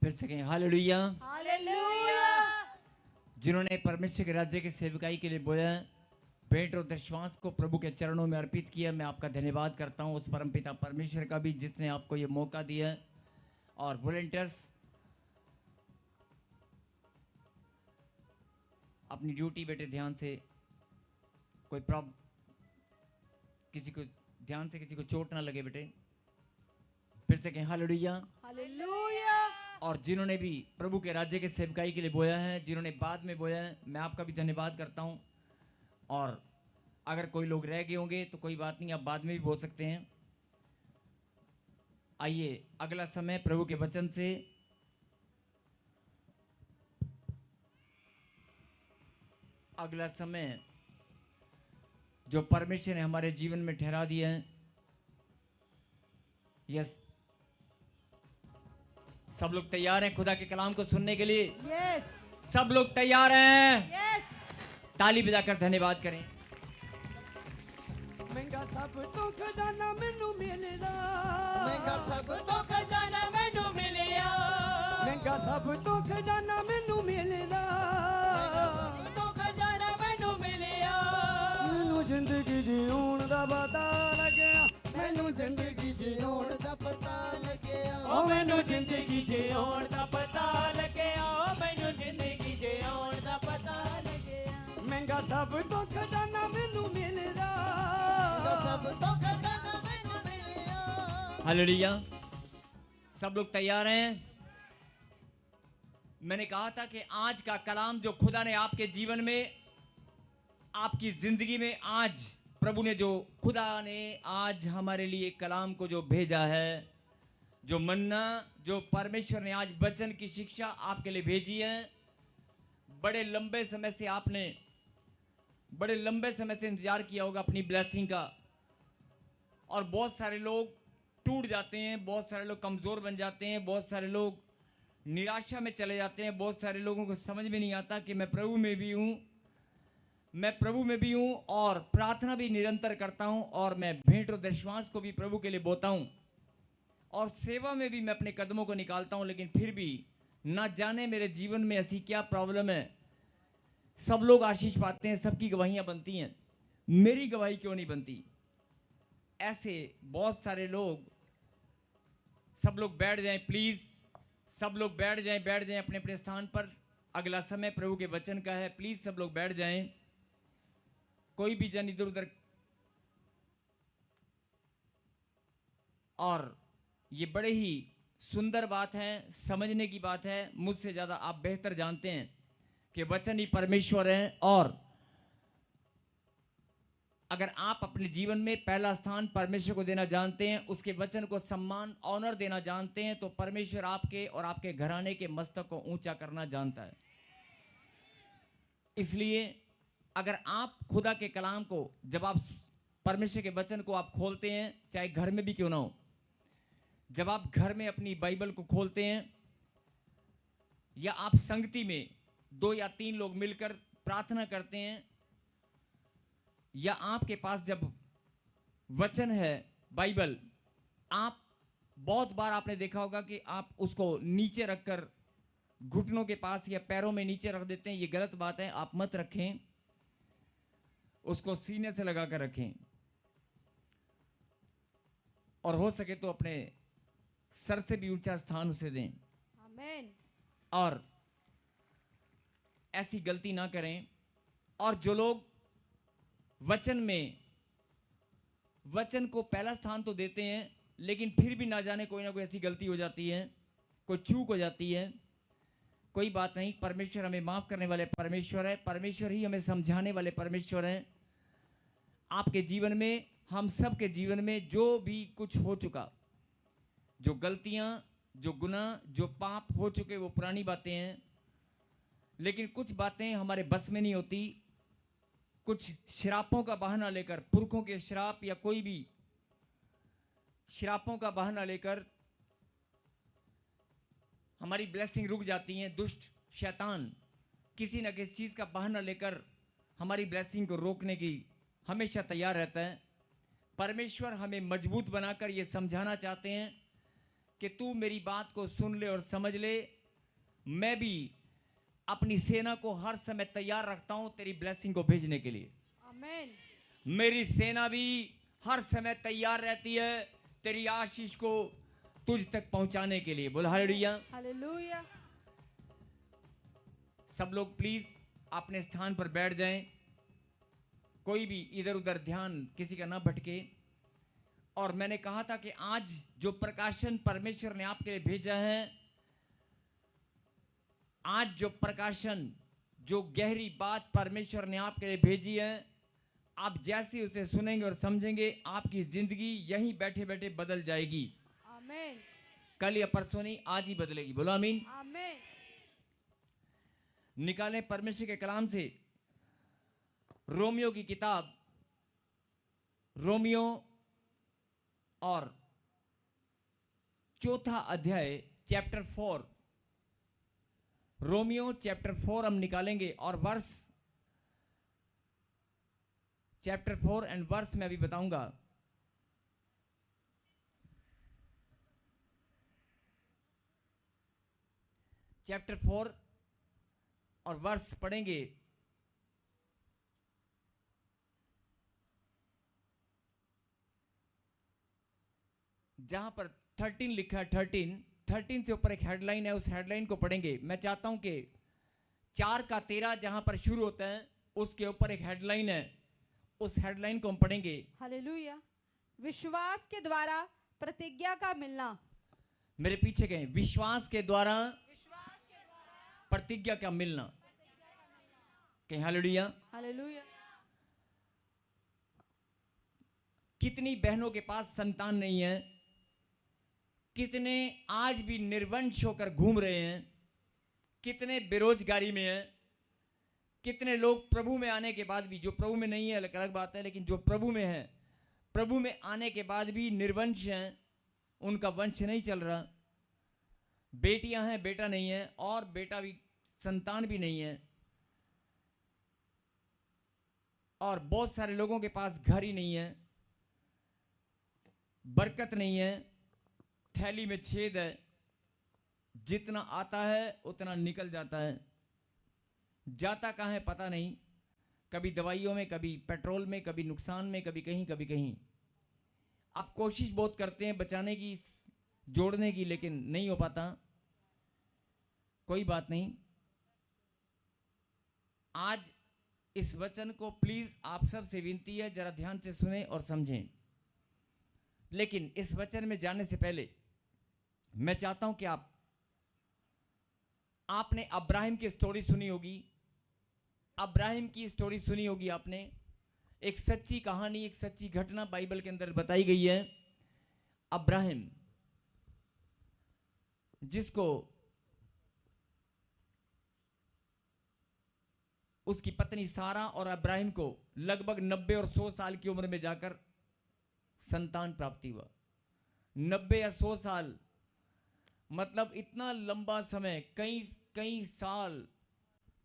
फिर से कहें हालेलुया। हालेलुया। जिन्होंने परमेश्वर के राज्य की सेवकाई के लिए बोया, भेंट और दशमांश को प्रभु के चरणों में अर्पित किया, मैं आपका धन्यवाद करता हूं उस परमपिता परमेश्वर का भी जिसने आपको ये मौका दिया। और वॉलंटियर्स अपनी ड्यूटी बेटे ध्यान से, कोई किसी को ध्यान से, किसी को चोट ना लगे बेटे। फिर से कहें हालेलुया। हालेलुया। और जिन्होंने भी प्रभु के राज्य के सेवकाई के लिए बोया है, जिन्होंने बाद में बोया है, मैं आपका भी धन्यवाद करता हूं। और अगर कोई लोग रह गए होंगे तो कोई बात नहीं, आप बाद में भी बोल सकते हैं। आइए अगला समय प्रभु के वचन से अगला समय जो परमेश्वर ने हमारे जीवन में ठहरा दिया है। यस, सब लोग तैयार हैं खुदा के कलाम को सुनने के लिए? यस सब लोग तैयार हैं? यस। ताली बजाकर धन्यवाद करें। महंगा सब तो खजाना मैनू मिलदा, महंगा सब तो खजाना मैनू मिलिया, महंगा सब तो खजाना मैनू मिलदा, तो खजाना मैनू मिलिया, मैनू जिंदगी जीउण दा पता लगया, मैनू जिंदगी जीउण दा पता लगया, ओ मैनू जिंदगी जीउण दा पता लगया, मैनू जिंदगी जीउण दा पता लगया, महंगा सब तो खजाना मैनू मिलदा, सब तो खजाना मैनू मिलिया। हालेलुया। सब लोग तैयार हैं? मैंने कहा था कि आज का कलाम जो खुदा ने आपके जीवन में, आपकी जिंदगी में, आज प्रभु ने जो, खुदा ने आज हमारे लिए कलाम को जो भेजा है, जो मन्ना, जो परमेश्वर ने आज वचन की शिक्षा आपके लिए भेजी है, बड़े लंबे समय से आपने, बड़े लंबे समय से इंतजार किया होगा अपनी ब्लेसिंग का। और बहुत सारे लोग टूट जाते हैं, बहुत सारे लोग कमज़ोर बन जाते हैं, बहुत सारे लोग निराशा में चले जाते हैं, बहुत सारे लोगों को समझ में नहीं आता कि मैं प्रभु में भी हूँ, मैं प्रभु में भी हूँ और प्रार्थना भी निरंतर करता हूँ, और मैं भेंट और दशमांश को भी प्रभु के लिए बोता हूँ, और सेवा में भी मैं अपने कदमों को निकालता हूँ, लेकिन फिर भी ना जाने मेरे जीवन में ऐसी क्या प्रॉब्लम है। सब लोग आशीष पाते हैं, सबकी गवाहियाँ बनती हैं, मेरी गवाही क्यों नहीं बनती? ऐसे बहुत सारे लोग। सब लोग बैठ जाएं प्लीज़, सब लोग बैठ जाएं अपने अपने स्थान पर। अगला समय प्रभु के वचन का है, प्लीज़ सब लोग बैठ जाएं, कोई भी जन इधर उधर। और ये बड़े ही सुंदर बात है, समझने की बात है। मुझसे ज़्यादा आप बेहतर जानते हैं कि वचन ही परमेश्वर है, और अगर आप अपने जीवन में पहला स्थान परमेश्वर को देना जानते हैं, उसके वचन को सम्मान, ऑनर देना जानते हैं, तो परमेश्वर आपके और आपके घराने के मस्तक को ऊंचा करना जानता है। इसलिए अगर आप खुदा के कलाम को, जब आप परमेश्वर के वचन को आप खोलते हैं, चाहे घर में भी क्यों ना हो, जब आप घर में अपनी बाइबल को खोलते हैं, या आप संगति में 2 या 3 लोग मिलकर प्रार्थना करते हैं, या आपके पास जब वचन है बाइबल, आप बहुत बार आपने देखा होगा कि आप उसको नीचे रखकर घुटनों के पास या पैरों में नीचे रख देते हैं। ये गलत बात है, आप मत रखें, उसको सीने से लगा कर रखें, और हो सके तो अपने सर से भी ऊंचा स्थान उसे दें। आमीन। और ऐसी गलती ना करें। और जो लोग वचन में, वचन को पहला स्थान तो देते हैं, लेकिन फिर भी ना जाने कोई ना कोई ऐसी गलती हो जाती है, कोई चूक हो जाती है, कोई बात नहीं, परमेश्वर हमें माफ करने वाले परमेश्वर है, परमेश्वर ही हमें समझाने वाले परमेश्वर हैं। आपके जीवन में, हम सब के जीवन में जो भी कुछ हो चुका, जो गलतियां, जो गुनाह, जो पाप हो चुके, वो पुरानी बातें हैं, लेकिन कुछ बातें हमारे बस में नहीं होती। कुछ श्रापों का बहाना लेकर, पुरखों के श्राप या कोई भी श्रापों का बहाना लेकर हमारी ब्लेसिंग रुक जाती है। दुष्ट शैतान किसी न किसी चीज़ का बहाना लेकर हमारी ब्लेसिंग को रोकने की हमेशा तैयार रहता है। परमेश्वर हमें मजबूत बनाकर ये समझाना चाहते हैं कि तू मेरी बात को सुन ले और समझ ले। मैं भी अपनी सेना को हर समय तैयार रखता हूं तेरी ब्लेसिंग को भेजने के लिए। आमेन। मेरी सेना भी हर समय तैयार रहती है तेरी आशीष को तुझ तक पहुंचाने के लिए। बोल हालेलुया। हालेलुया। सब लोग प्लीज अपने स्थान पर बैठ जाएं, कोई भी इधर उधर ध्यान किसी का ना भटके। और मैंने कहा था कि आज जो प्रकाशन परमेश्वर ने आपके लिए भेजा है, आज जो प्रकाशन, जो गहरी बात परमेश्वर ने आपके लिए भेजी है, आप जैसे उसे सुनेंगे और समझेंगे आपकी जिंदगी यहीं बैठे बैठे बदल जाएगी। आमेन। कल या परसों नहीं, आज ही बदलेगी। बोलो आमीन। आमेन। निकालें परमेश्वर के कलाम से रोमियो की किताब, रोमियो और 4 अध्याय चैप्टर 4, रोमियो चैप्टर 4 हम निकालेंगे और वर्स चैप्टर 4 एंड वर्स मैं अभी बताऊंगा। चैप्टर 4 और वर्स पढ़ेंगे। जहां पर 13 लिखा है, 13 से ऊपर एक हेडलाइन है, उस हेडलाइन को पढ़ेंगे। मैं चाहता हूं कि 4 का 13 जहां पर शुरू होता है उसके ऊपर एक हेडलाइन है, उस हेडलाइन को हम पढ़ेंगे। हालेलुया। विश्वास के द्वारा प्रतिज्ञा का मिलना। मेरे पीछे गए, विश्वास के द्वारा प्रतिज्ञा का मिलना। कहीं हालेलुया। हालेलुया। कितनी बहनों के पास संतान नहीं है, कितने आज भी निर्वंश होकर घूम रहे हैं, कितने बेरोजगारी में हैं, कितने लोग प्रभु में आने के बाद भी, जो प्रभु में नहीं है अलग बात है, लेकिन जो प्रभु में है, प्रभु में आने के बाद भी निर्वंश हैं, उनका वंश नहीं चल रहा। बेटियां हैं, बेटा नहीं है, और बेटा भी, संतान भी नहीं है। और बहुत सारे लोगों के पास घर ही नहीं है, बरकत नहीं है, थैली में छेद है, जितना आता है उतना निकल जाता है, जाता कहाँ है पता नहीं, कभी दवाइयों में, कभी पेट्रोल में, कभी नुकसान में, कभी कहीं कभी कहीं। आप कोशिश बहुत करते हैं बचाने की, जोड़ने की, लेकिन नहीं हो पाता। कोई बात नहीं, आज इस वचन को प्लीज आप सब से विनती है जरा ध्यान से सुने और समझें। लेकिन इस वचन में जाने से पहले मैं चाहता हूं कि आपने अब्राहिम की स्टोरी सुनी होगी, अब्राहिम की स्टोरी सुनी होगी आपने। एक सच्ची कहानी, एक सच्ची घटना बाइबल के अंदर बताई गई है। अब्राहिम, जिसको उसकी पत्नी सारा और अब्राहिम को लगभग 90 और 100 साल की उम्र में जाकर संतान प्राप्ति हुआ। 90 या 100 साल मतलब इतना लंबा समय, कई साल,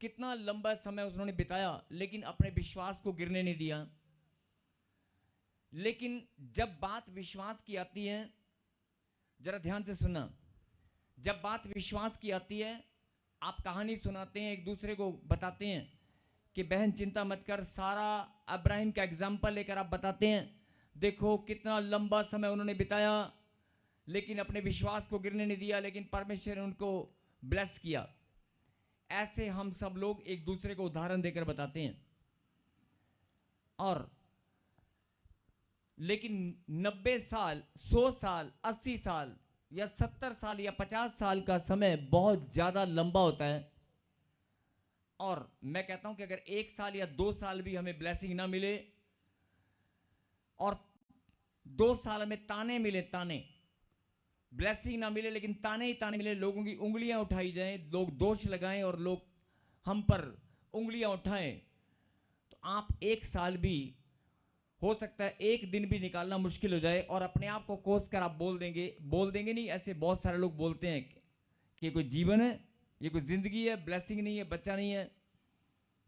कितना लंबा समय उन्होंने बिताया, लेकिन अपने विश्वास को गिरने नहीं दिया। लेकिन जब बात विश्वास की आती है, जरा ध्यान से सुनना, जब बात विश्वास की आती है, आप कहानी सुनाते हैं, एक दूसरे को बताते हैं कि बहन चिंता मत कर, सारा अब्राहिम का एग्जाम्पल लेकर आप बताते हैं, देखो कितना लंबा समय उन्होंने बिताया, लेकिन अपने विश्वास को गिरने नहीं दिया, लेकिन परमेश्वर ने उनको ब्लेस किया। ऐसे हम सब लोग एक दूसरे को उदाहरण देकर बताते हैं। और लेकिन 90 साल, 100 साल, 80 साल या 70 साल या 50 साल का समय बहुत ज़्यादा लंबा होता है। और मैं कहता हूं कि अगर 1 साल या 2 साल भी हमें ब्लेसिंग ना मिले, और 2 साल में ताने मिले, ताने, ब्लेसिंग ना मिले लेकिन ताने ही ताने मिले, लोगों की उंगलियां उठाई जाएं, लोग दोष लगाएं और लोग हम पर उंगलियां उठाएं, तो आप 1 साल भी, हो सकता है 1 दिन भी निकालना मुश्किल हो जाए, और अपने आप को कोस कर आप बोल देंगे नहीं, ऐसे बहुत सारे लोग बोलते हैं कि कोई जीवन है, ये कोई जिंदगी है, ब्लेसिंग नहीं है, बच्चा नहीं है,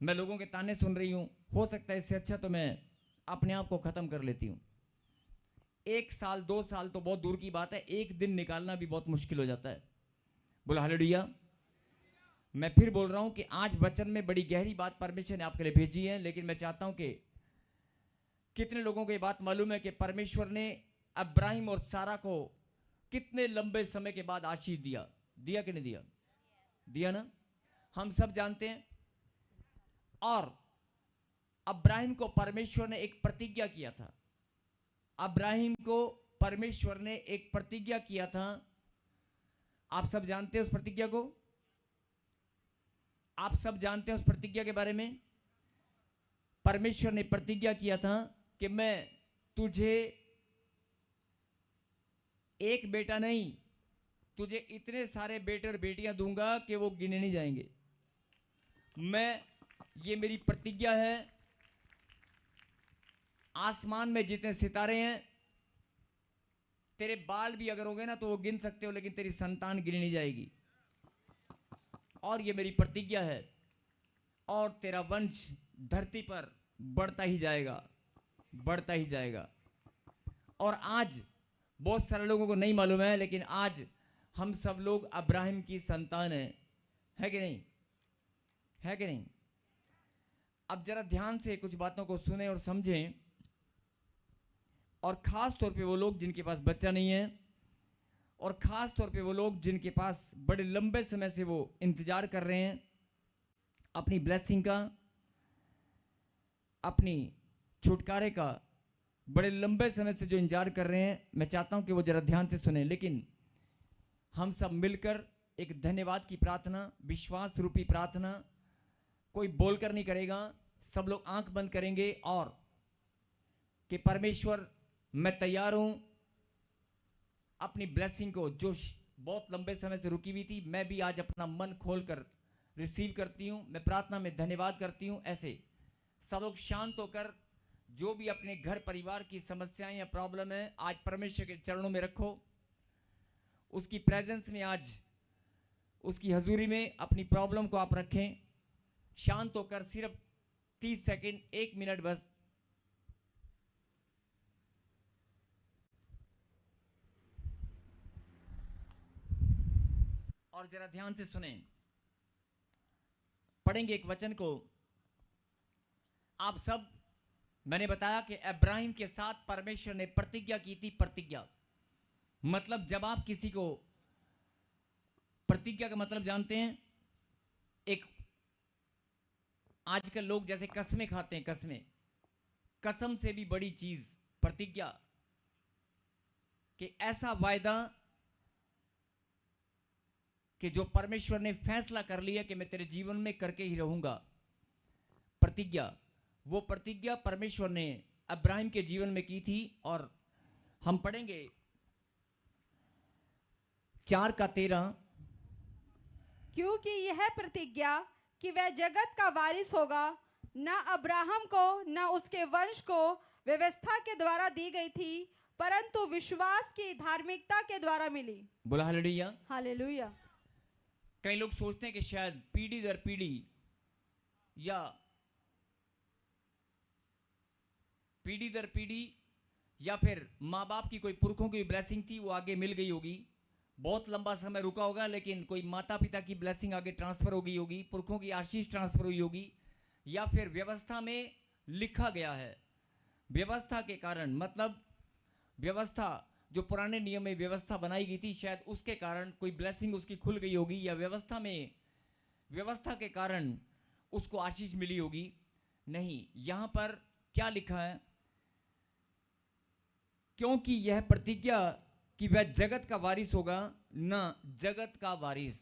मैं लोगों के ताने सुन रही हूं, हो सकता है इससे अच्छा तो मैं अपने आप को खत्म कर लेती हूं। 1 साल 2 साल तो बहुत दूर की बात है, एक दिन निकालना भी बहुत मुश्किल हो जाता है। बोला हालेलुया। मैं फिर बोल रहा हूं कि आज वचन में बड़ी गहरी बात परमेश्वर ने आपके लिए भेजी है, लेकिन मैं चाहता हूं कि कितने लोगों को ये बात मालूम है कि परमेश्वर ने अब्राहिम और सारा को कितने लंबे समय के बाद आशीष दिया? दिया कि नहीं दिया? दिया ना, हम सब जानते हैं। और अब्राहिम को परमेश्वर ने एक प्रतिज्ञा किया था। अब्राहिम को परमेश्वर ने एक प्रतिज्ञा किया था। आप सब जानते हैं उस प्रतिज्ञा को? आप सब जानते हैं उस प्रतिज्ञा के बारे में? परमेश्वर ने प्रतिज्ञा किया था कि मैं तुझे एक बेटा नहीं, तुझे इतने सारे बेटे और बेटियां दूंगा कि वो गिने नहीं जाएंगे। ये मेरी प्रतिज्ञा है। आसमान में जितने सितारे हैं, तेरे बाल भी अगर होंगे ना तो वो गिन सकते हो, लेकिन तेरी संतान गिनी नहीं जाएगी। और ये मेरी प्रतिज्ञा है, और तेरा वंश धरती पर बढ़ता ही जाएगा, बढ़ता ही जाएगा। और आज बहुत सारे लोगों को नहीं मालूम है, लेकिन आज हम सब लोग अब्राहिम की संतान है कि नहीं? है कि नहीं? अब जरा ध्यान से कुछ बातों को सुने और समझें, और खास तौर पे वो लोग जिनके पास बच्चा नहीं है, और खास तौर पे वो लोग जिनके पास बड़े लंबे समय से वो इंतजार कर रहे हैं अपनी ब्लेसिंग का, अपनी छुटकारे का, बड़े लंबे समय से जो इंतजार कर रहे हैं। मैं चाहता हूं कि वो जरा ध्यान से सुने, लेकिन हम सब मिलकर एक धन्यवाद की प्रार्थना, विश्वास रूपी प्रार्थना, कोई बोलकर नहीं करेगा, सब लोग आंख बंद करेंगे और कि परमेश्वर मैं तैयार हूं अपनी ब्लेसिंग को जो बहुत लंबे समय से रुकी हुई थी, मैं भी आज अपना मन खोलकर रिसीव करती हूं। मैं प्रार्थना में धन्यवाद करती हूं। ऐसे सब लोग शांत होकर जो भी अपने घर परिवार की समस्याएं या प्रॉब्लम है आज परमेश्वर के चरणों में रखो। उसकी प्रेजेंस में, आज उसकी हजूरी में अपनी प्रॉब्लम को आप रखें शांत होकर। सिर्फ 30 सेकंड, 1 मिनट बस। और जरा ध्यान से सुने, पढ़ेंगे एक वचन को। आप सब, मैंने बताया कि अब्राहिम के साथ परमेश्वर ने प्रतिज्ञा की थी। प्रतिज्ञा मतलब जब आप किसी को, प्रतिज्ञा का मतलब जानते हैं, एक आजकल लोग जैसे कसमें खाते हैं, कसमें, कसम से भी बड़ी चीज प्रतिज्ञा, कि ऐसा वायदा कि जो परमेश्वर ने फैसला कर लिया कि मैं तेरे जीवन में करके ही रहूंगा। प्रतिज्ञा, वो प्रतिज्ञा परमेश्वर ने अब्राहिम के जीवन में की थी। और हम पढ़ेंगे 4:13, क्योंकि यह प्रतिज्ञा कि वह जगत का वारिस होगा, न अब्राहम को न उसके वंश को व्यवस्था के द्वारा दी गई थी, परंतु विश्वास की धार्मिकता के द्वारा मिली। बोला हालेलुया। हालेलुया। कई लोग सोचते हैं कि शायद पीढ़ी दर पीढ़ी या पीढ़ी दर पीढ़ी या फिर माँ बाप की कोई पुरखों की ब्लेसिंग थी, वो आगे मिल गई होगी, बहुत लंबा समय रुका होगा, लेकिन कोई माता पिता की ब्लेसिंग आगे ट्रांसफर हो गई होगी, पुरखों की आशीष ट्रांसफर हुई होगी, या फिर व्यवस्था में लिखा गया है। व्यवस्था के कारण, मतलब व्यवस्था जो पुराने नियम में व्यवस्था बनाई गई थी, शायद उसके कारण कोई ब्लेसिंग उसकी खुल गई होगी, या व्यवस्था में, व्यवस्था के कारण उसको आशीष मिली होगी। नहीं, यहां पर क्या लिखा है? क्योंकि यह प्रतिज्ञा कि वह जगत का वारिस होगा, न जगत का वारिस,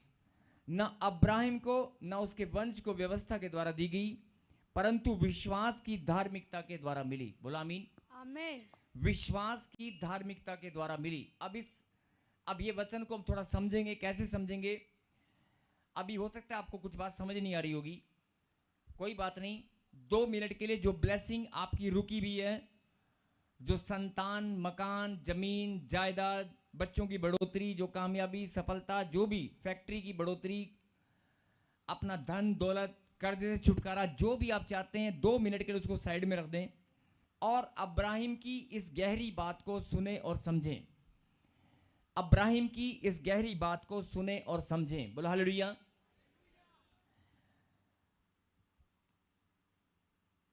न अब्राहिम को न उसके वंश को व्यवस्था के द्वारा दी गई, परंतु विश्वास की धार्मिकता के द्वारा मिली। बोला आमीन। आमीन। विश्वास की धार्मिकता के द्वारा मिली। अब ये वचन को हम थोड़ा समझेंगे। कैसे समझेंगे? अभी हो सकता है आपको कुछ बात समझ नहीं आ रही होगी, कोई बात नहीं। 2 मिनट के लिए जो ब्लेसिंग आपकी रुकी हुई है, जो संतान, मकान, जमीन, जायदाद, बच्चों की बढ़ोतरी, जो कामयाबी, सफलता, जो भी फैक्ट्री की बढ़ोतरी, अपना धन दौलत, कर्ज से छुटकारा, जो भी आप चाहते हैं, 2 मिनट के लिए उसको साइड में रख दें और अब्राहिम की इस गहरी बात को सुने और समझें। अब्राहिम की इस गहरी बात को सुने और समझें। बोलो हालेलुया।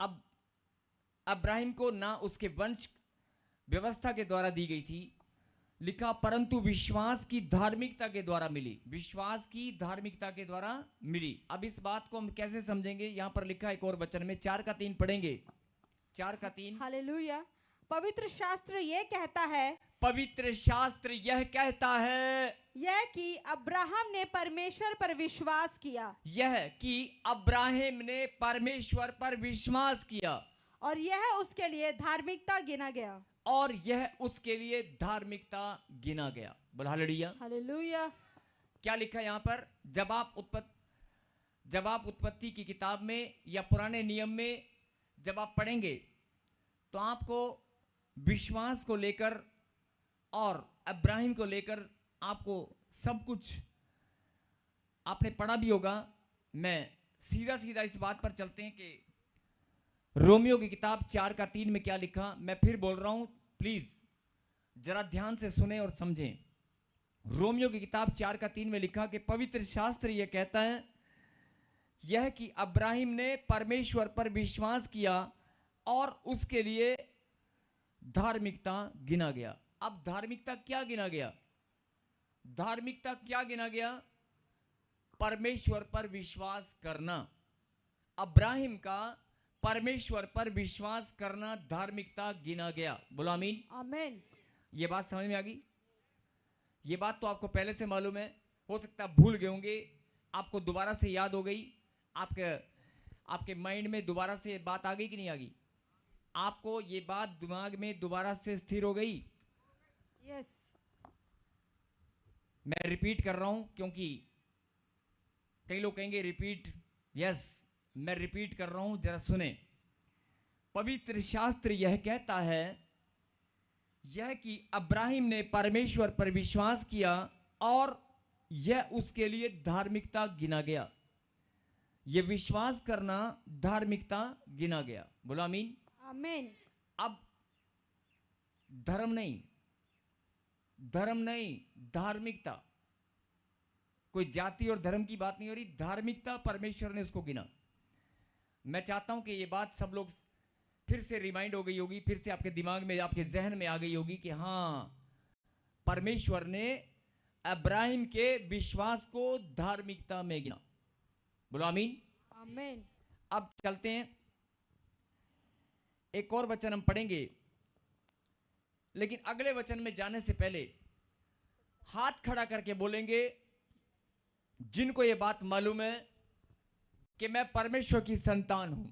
अब अब्राहिम को ना उसके वंश व्यवस्था के द्वारा दी गई थी, लिखा परंतु विश्वास की धार्मिकता के द्वारा मिली। विश्वास की धार्मिकता के द्वारा मिली। अब इस बात को हम कैसे समझेंगे? यहां पर लिखा एक और वचन में 4:3 पढ़ेंगे। 4:3। हालेलुया। पवित्र शास्त्र ये कहता है, पवित्र शास्त्र यह कहता है, यह कि अब्राहम ने परमेश्वर पर विश्वास किया यह कि अब्राहिम ने परमेश्वर पर विश्वास किया और यह उसके लिए धार्मिकता गिना गया। और यह उसके लिए धार्मिकता गिना गया। बोलो हालेलुया। हालेलुया। क्या लिखा है यहां पर? जब आप उत्पत्ति की किताब में या पुराने नियम में जब आप पढ़ेंगे तो आपको विश्वास को लेकर और अब्राहिम को लेकर आपको सब कुछ आपने पढ़ा भी होगा। मैं सीधा इस बात पर चलते हैं कि रोमियो की किताब 4:3 में क्या लिखा। मैं फिर बोल रहा हूं, प्लीज जरा ध्यान से सुने और समझें। रोमियो की किताब 4:3 में लिखा कि पवित्र शास्त्र यह कहता है, यह कि अब्राहिम ने परमेश्वर पर विश्वास किया और उसके लिए धार्मिकता गिना गया। अब धार्मिकता क्या गिना गया? धार्मिकता क्या गिना गया? परमेश्वर पर विश्वास करना। अब्राहिम का परमेश्वर पर विश्वास करना धार्मिकता गिना गया। बोलो आमीन। आमीन। ये बात समझ में आ गई? ये बात तो आपको पहले से मालूम है, हो सकता है भूल गए होंगे, आपको दोबारा से याद हो गई, आपके माइंड में दोबारा से बात आ गई कि नहीं आ गई? आपको ये बात दिमाग में दोबारा से स्थिर हो गई? यस। मैं रिपीट कर रहा हूं क्योंकि कई लोग कहेंगे रिपीट। यस, मैं रिपीट कर रहा हूं, जरा सुने। पवित्र शास्त्र यह कहता है, यह कि अब्राहिम ने परमेश्वर पर विश्वास किया और यह उसके लिए धार्मिकता गिना गया। यह विश्वास करना धार्मिकता गिना गया। बोलो आमीन। आमीन। अब धर्म नहीं, धार्मिकता। कोई जाति और धर्म की बात नहीं हो रही, धार्मिकता परमेश्वर ने उसको गिना। मैं चाहता हूं कि ये बात सब लोग फिर से रिमाइंड हो गई होगी, फिर से आपके दिमाग में, आपके जहन में आ गई होगी कि हाँ, परमेश्वर ने अब्राहिम के विश्वास को धार्मिकता में गिना। बोलो आमीन। आमीन। अब चलते हैं, एक और वचन हम पढ़ेंगे, लेकिन अगले वचन में जाने से पहले हाथ खड़ा करके बोलेंगे जिनको यह बात मालूम है कि मैं परमेश्वर की संतान हूं।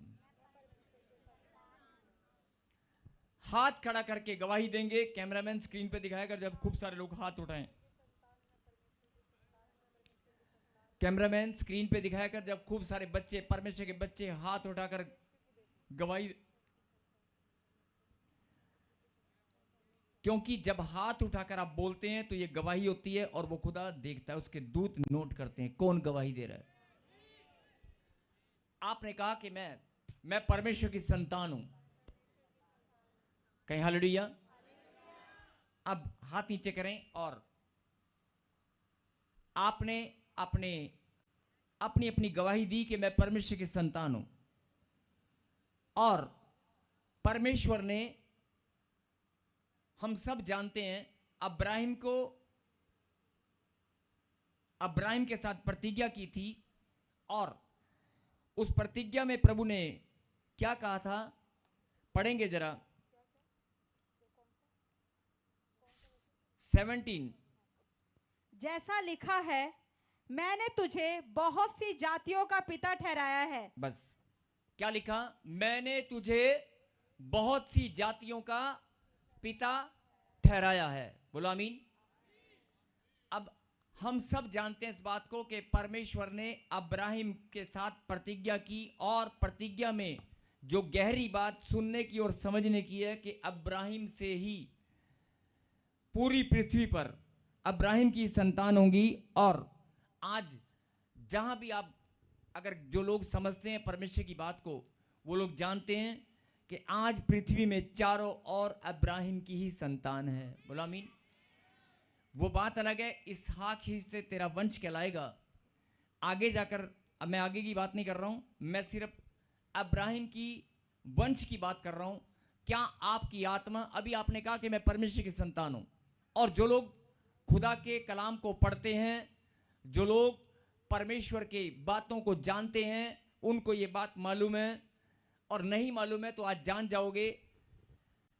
हाथ खड़ा करके गवाही देंगे। कैमरामैन स्क्रीन पे दिखाएगा जब खूब सारे लोग हाथ उठाएं। कैमरामैन स्क्रीन पे दिखाएगा जब खूब सारे बच्चे, परमेश्वर के बच्चे हाथ उठाकर गवाही। क्योंकि जब हाथ उठाकर आप बोलते हैं तो ये गवाही होती है और वो खुदा देखता है, उसके दूत नोट करते हैं कौन गवाही दे रहा है। आपने कहा कि मैं परमेश्वर की संतान हूं। कहीं हालेलुया। अब हाथ नीचे करें और आपने अपनी अपनी गवाही दी कि मैं परमेश्वर की संतान हूं। और परमेश्वर ने, हम सब जानते हैं, अब्राहिम के साथ प्रतिज्ञा की थी और उस प्रतिज्ञा में प्रभु ने क्या कहा था? पढ़ेंगे जरा 17। जैसा लिखा है, मैंने तुझे बहुत सी जातियों का पिता ठहराया है। बस क्या लिखा? मैंने तुझे बहुत सी जातियों का पिता ठहराया है। बोलो आमीन। अब हम सब जानते हैं इस बात को कि परमेश्वर ने अब्राहिम के साथ प्रतिज्ञा की और प्रतिज्ञा में जो गहरी बात सुनने की और समझने की है कि अब्राहिम से ही पूरी पृथ्वी पर अब्राहिम की संतान होंगी। और आज जहां भी आप, अगर जो लोग समझते हैं परमेश्वर की बात को, वो लोग जानते हैं कि आज पृथ्वी में चारों ओर अब्राहिम की ही संतान है। बोला आमीन। वो बात अलग है, इसहाक ही से तेरा वंश कहलाएगा। आगे जाकर, अब मैं आगे की बात नहीं कर रहा हूं, मैं सिर्फ अब्राहिम की वंश की बात कर रहा हूं। क्या आपकी आत्मा, अभी आपने कहा कि मैं परमेश्वर की संतान हूं, और जो लोग खुदा के कलाम को पढ़ते हैं, जो लोग परमेश्वर की बातों को जानते हैं, उनको ये बात मालूम है, और नहीं मालूम है तो आज जान जाओगे।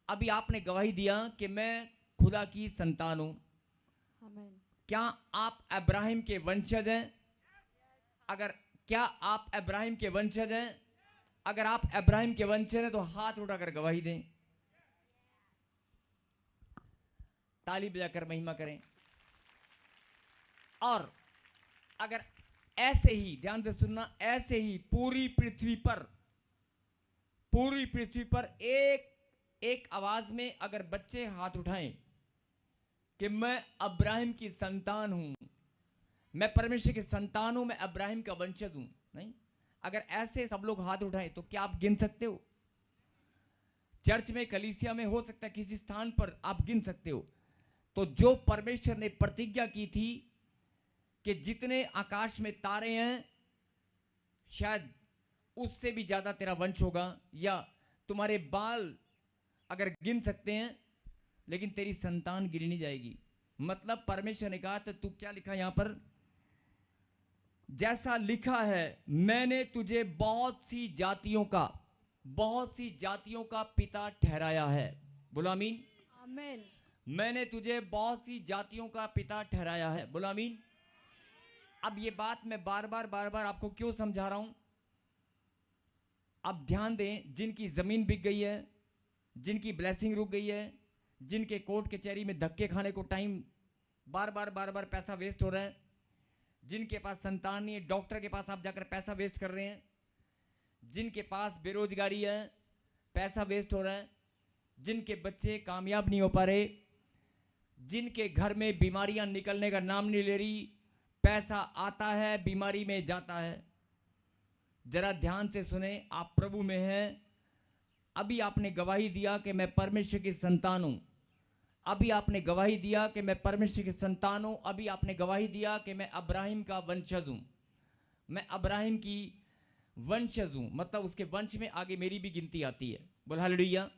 अभी आपने गवाही दिया कि मैं खुदा की संतान हूं। आमीन। क्या आप अब्राहिम के वंशज हैं? अगर क्या आप अब्राहिम के वंशज हैं? अगर आप अब्राहिम के वंशज हैं तो हाथ उठाकर गवाही दें, ताली बजाकर महिमा करें। और अगर ऐसे ही, ध्यान से सुनना, ऐसे ही पूरी पृथ्वी पर एक आवाज में अगर बच्चे हाथ उठाएं कि मैं अब्राहिम की संतान हूं, मैं परमेश्वर की संतान हूं, मैं अब्राहिम का वंशज हूं, नहीं, अगर ऐसे सब लोग हाथ उठाएं तो क्या आप गिन सकते हो? चर्च में, कलीसिया में, हो सकता है किसी स्थान पर आप गिन सकते हो। तो जो परमेश्वर ने प्रतिज्ञा की थी कि जितने आकाश में तारे हैं, शायद उससे भी ज्यादा तेरा वंश होगा, या तुम्हारे बाल अगर गिन सकते हैं, लेकिन तेरी संतान गिनी नहीं जाएगी। मतलब परमेश्वर ने कहा, तो तू क्या लिखा यहां पर, जैसा लिखा है, मैंने तुझे बहुत सी जातियों का पिता ठहराया है। बोलो आमीन। आमीन। मैंने तुझे बहुत सी जातियों का पिता ठहराया है। बोलो आमीन। अब ये बात मैं बार बार आपको क्यों समझा रहा हूं? अब ध्यान दें, जिनकी जमीन बिक गई है, जिनकी ब्लेसिंग रुक गई है, जिनके कोर्ट कचहरी में धक्के खाने को टाइम, बार बार पैसा वेस्ट हो रहा है, जिनके पास संतान नहीं है, डॉक्टर के पास आप जाकर पैसा वेस्ट कर रहे हैं, जिनके पास बेरोजगारी है, पैसा वेस्ट हो रहा है, जिनके बच्चे कामयाब नहीं हो पा रहे, जिनके घर में बीमारियां निकलने का नाम नहीं ले रही, पैसा आता है, बीमारी में जाता है। जरा ध्यान से सुने, आप प्रभु में हैं। अभी आपने गवाही दिया कि मैं परमेश्वर की संतान हूं। अभी आपने गवाही दिया कि मैं परमेश्वर की संतान हूं। अभी आपने गवाही दिया कि मैं अब्राहिम का वंशज हूं। मैं अब्राहिम की वंशज हूं, मतलब उसके वंश में आगे मेरी भी गिनती आती है। बोल हालेलुया।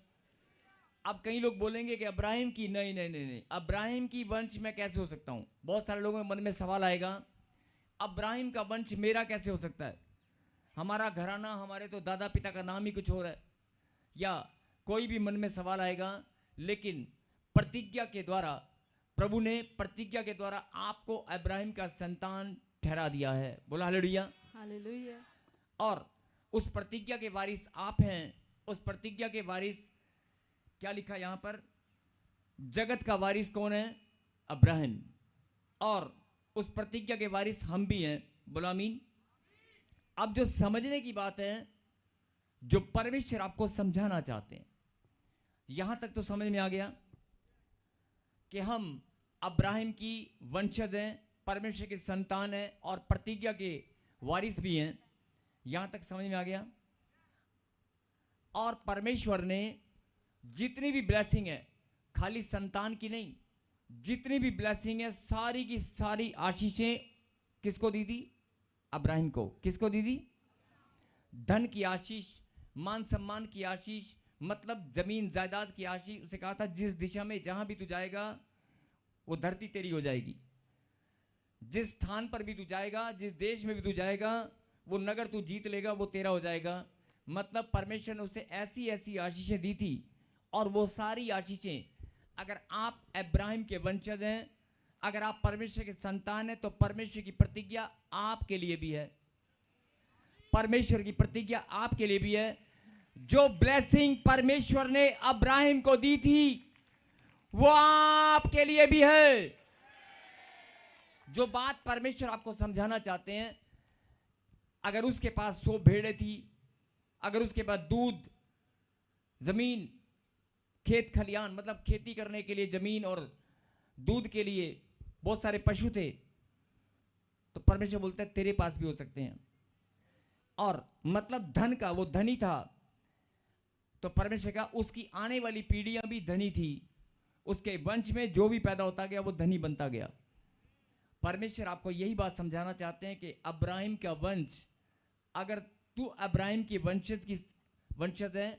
अब कई लोग बोलेंगे कि अब्राहिम की, नहीं, अब्राहिम की वंश मैं कैसे हो सकता हूं? बहुत सारे लोगों के मन में सवाल आएगा, अब्राहिम का वंश मेरा कैसे हो सकता है? हमारा घराना, हमारे तो दादा पिता का नाम ही कुछ और है, या कोई भी मन में सवाल आएगा। लेकिन प्रतिज्ञा के द्वारा, प्रभु ने प्रतिज्ञा के द्वारा आपको अब्राहिम का संतान ठहरा दिया है। बोला हालेलुया। हालेलुया। और उस प्रतिज्ञा के वारिस आप हैं। उस प्रतिज्ञा के वारिस, क्या लिखा यहां पर, जगत का वारिस कौन है? अब्राहिम। और उस प्रतिज्ञा के वारिस हम भी हैं। बोलो आमीन। अब जो समझने की बात है, जो परमेश्वर आपको समझाना चाहते हैं, यहां तक तो समझ में आ गया कि हम अब्राहिम की वंशज हैं, परमेश्वर की संतान है और प्रतिज्ञा के वारिस भी हैं। यहां तक समझ में आ गया। और परमेश्वर ने जितनी भी ब्लेसिंग है, खाली संतान की नहीं, जितनी भी ब्लेसिंग है, सारी की सारी आशीषें किसको दी थी? अब्राहिम को। किसको दी थी? धन की आशीष, मान सम्मान की आशीष, मतलब जमीन जायदाद की आशीष। उसे कहा था, जिस दिशा में जहां भी तू जाएगा वो धरती तेरी हो जाएगी। जिस स्थान पर भी तू जाएगा, जिस देश में भी तू जाएगा, वो नगर तू जीत लेगा, वो तेरा हो जाएगा। मतलब परमेश्वर ने उसे ऐसी ऐसी आशीषें दी थी। और वो सारी आशीषें, अगर आप अब्राहिम के वंशज हैं, अगर आप परमेश्वर के संतान हैं, तो परमेश्वर की प्रतिज्ञा आपके लिए भी है। परमेश्वर की प्रतिज्ञा आपके लिए भी है। जो ब्लेसिंग परमेश्वर ने अब्राहिम को दी थी, वो आपके लिए भी है। जो बात परमेश्वर आपको समझाना चाहते हैं, अगर उसके पास 100 भेड़ें थी, अगर उसके पास दूध, जमीन, खेत खलियान, मतलब खेती करने के लिए जमीन और दूध के लिए बहुत सारे पशु थे, तो परमेश्वर बोलता है तेरे पास भी हो सकते हैं। और मतलब धन का, वो धनी था। तो परमेश्वर का उसकी आने वाली पीढ़ियां भी धनी थी, उसके वंश में जो भी पैदा होता गया वो धनी बनता गया। परमेश्वर आपको यही बात समझाना चाहते हैं कि अब्राहिम का वंश, अगर तू अब्राहिम की वंशज है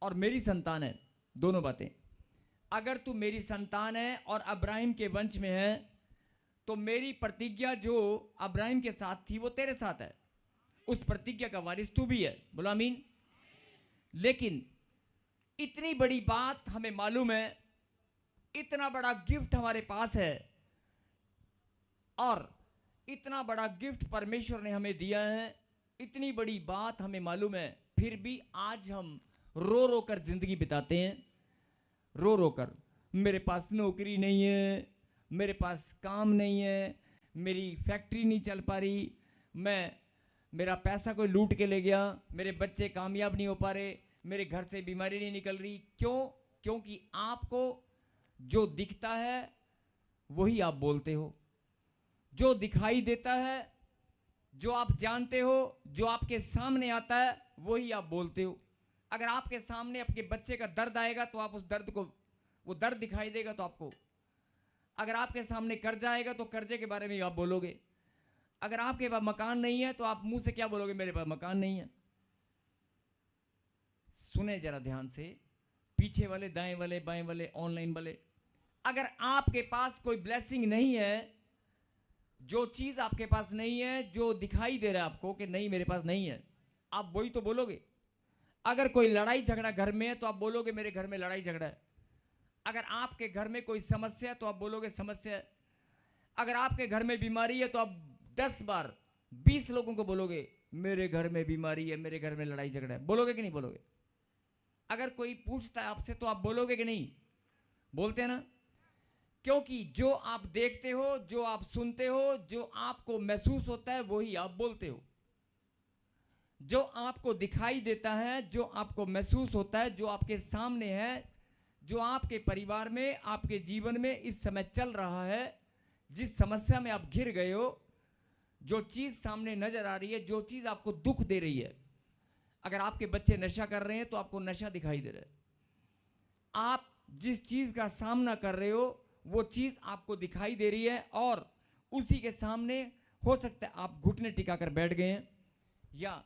और मेरी संतान है, दोनों बातें, अगर तू मेरी संतान है और अब्राहिम के वंश में है तो मेरी प्रतिज्ञा जो अब्राहिम के साथ थी वो तेरे साथ है, उस प्रतिज्ञा का वारिस तू भी है। बोला आमीन। लेकिन इतनी बड़ी बात हमें मालूम है, इतना बड़ा गिफ्ट हमारे पास है और इतना बड़ा गिफ्ट परमेश्वर ने हमें दिया है, इतनी बड़ी बात हमें मालूम है, फिर भी आज हम रो रो कर जिंदगी बिताते हैं। रो रो कर, मेरे पास नौकरी नहीं है, मेरे पास काम नहीं है, मेरी फैक्ट्री नहीं चल पा रही, मेरा पैसा कोई लूट के ले गया, मेरे बच्चे कामयाब नहीं हो पा रहे, मेरे घर से बीमारी नहीं निकल रही। क्यों? क्योंकि आपको जो दिखता है वही आप बोलते हो, जो दिखाई देता है, जो आप जानते हो, जो आपके सामने आता है वही आप बोलते हो। अगर आपके सामने आपके बच्चे का दर्द आएगा तो आप उस दर्द को, वो दर्द दिखाई देगा तो आपको, अगर आपके सामने कर्जा आएगा तो कर्जे के बारे में आप बोलोगे। अगर आपके पास मकान नहीं है तो आप मुंह से क्या बोलोगे? मेरे पास मकान नहीं है। सुने जरा ध्यान से, पीछे वाले, दाएं वाले, बाएं वाले, ऑनलाइन वाले, अगर आपके पास कोई ब्लेसिंग नहीं है, जो चीज आपके पास नहीं है, जो दिखाई दे रहा है आपको कि नहीं मेरे पास नहीं है, आप वही तो बोलोगे। अगर कोई लड़ाई झगड़ा घर में है तो आप बोलोगे मेरे घर में लड़ाई झगड़ा है। अगर आपके घर में कोई समस्या है तो आप बोलोगे समस्या है। अगर आपके घर में बीमारी है तो आप 10 बार 20 लोगों को बोलोगे मेरे घर में बीमारी है, मेरे घर में लड़ाई झगड़ा है। बोलोगे कि नहीं बोलोगे? अगर कोई पूछता है आपसे तो आप बोलोगे कि नहीं? बोलते हैं ना। क्योंकि जो आप देखते हो, जो आप सुनते हो, जो आपको महसूस होता है वही आप बोलते हो। जो आपको दिखाई देता है, जो आपको महसूस होता है, जो आपके सामने है, जो आपके परिवार में, आपके जीवन में इस समय चल रहा है, जिस समस्या में आप घिर गए हो, जो चीज सामने नजर आ रही है, जो चीज आपको दुख दे रही है। अगर आपके बच्चे नशा कर रहे हैं तो आपको नशा दिखाई दे रहा है। आप जिस चीज का सामना कर रहे हो वो चीज आपको दिखाई दे रही है और उसी के सामने हो सकता है आप घुटने टिकाकर बैठ गए हैं या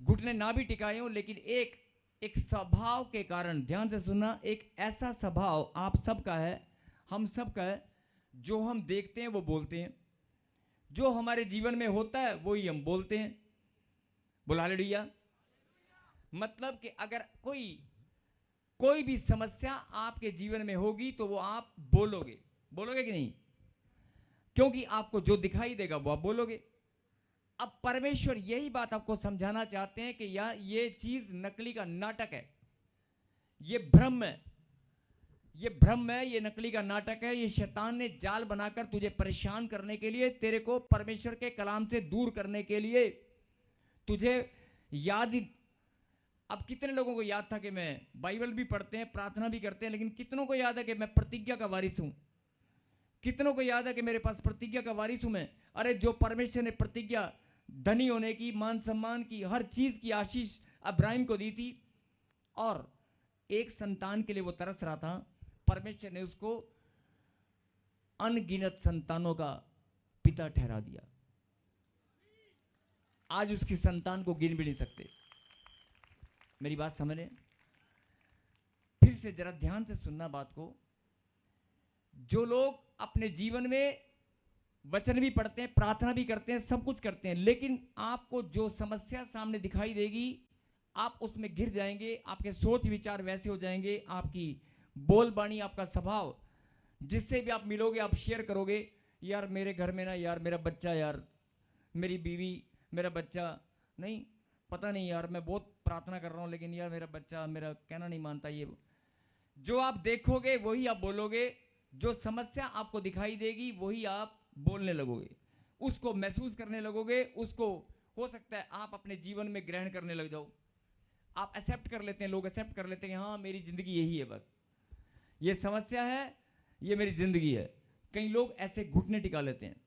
घुटने ना भी टिकाए हो, लेकिन एक स्वभाव के कारण, ध्यान से सुनना, एक ऐसा स्वभाव आप सबका है, हम सबका है, जो हम देखते हैं वो बोलते हैं, जो हमारे जीवन में होता है वही हम बोलते हैं। बोला हालेलुया। मतलब कि अगर कोई भी समस्या आपके जीवन में होगी तो वो आप बोलोगे। बोलोगे कि नहीं? क्योंकि आपको जो दिखाई देगा वो आप बोलोगे। अब परमेश्वर यही बात आपको समझाना चाहते हैं कि यार ये चीज नकली का नाटक है, ये भ्रम है, ये भ्रम है, ये नकली का नाटक है। ये शैतान ने जाल बनाकर तुझे परेशान करने के लिए, तेरे को परमेश्वर के कलाम से दूर करने के लिए, तुझे याद ही, अब कितने लोगों को याद था कि मैं बाइबल भी पढ़ते हैं, प्रार्थना भी करते हैं, लेकिन कितनों को याद है कि मैं प्रतिज्ञा का वारिस हूं? कितनों को याद है कि मेरे पास प्रतिज्ञा का वारिस हूं मैं? अरे जो परमेश्वर ने प्रतिज्ञा धनी होने की, मान सम्मान की, हर चीज की आशीष अब्राहिम को दी थी और एक संतान के लिए वो तरस रहा था, परमेश्वर ने उसको अनगिनत संतानों का पिता ठहरा दिया। आज उसकी संतान को गिन भी नहीं सकते। मेरी बात समझ रहे? फिर से जरा ध्यान से सुनना बात को। जो लोग अपने जीवन में वचन भी पढ़ते हैं, प्रार्थना भी करते हैं, सब कुछ करते हैं, लेकिन आपको जो समस्या सामने दिखाई देगी आप उसमें घिर जाएंगे, आपके सोच विचार वैसे हो जाएंगे, आपकी बोलबानी, आपका स्वभाव, जिससे भी आप मिलोगे आप शेयर करोगे, यार मेरे घर में ना, यार मेरा बच्चा, यार मेरी बीवी, मेरा बच्चा, नहीं पता नहीं यार मैं बहुत प्रार्थना कर रहा हूँ लेकिन यार मेरा बच्चा मेरा कहना नहीं मानता। ये जो आप देखोगे वही आप बोलोगे, जो समस्या आपको दिखाई देगी वही आप बोलने लगोगे, उसको महसूस करने लगोगे, उसको हो सकता है आप अपने जीवन में ग्रहण करने लग जाओ। आप एक्सेप्ट कर लेते हैं, लोग एक्सेप्ट कर लेते हैं, हाँ मेरी जिंदगी यही है, बस ये समस्या है, ये मेरी जिंदगी है। कई लोग ऐसे घुटने टिका लेते हैं।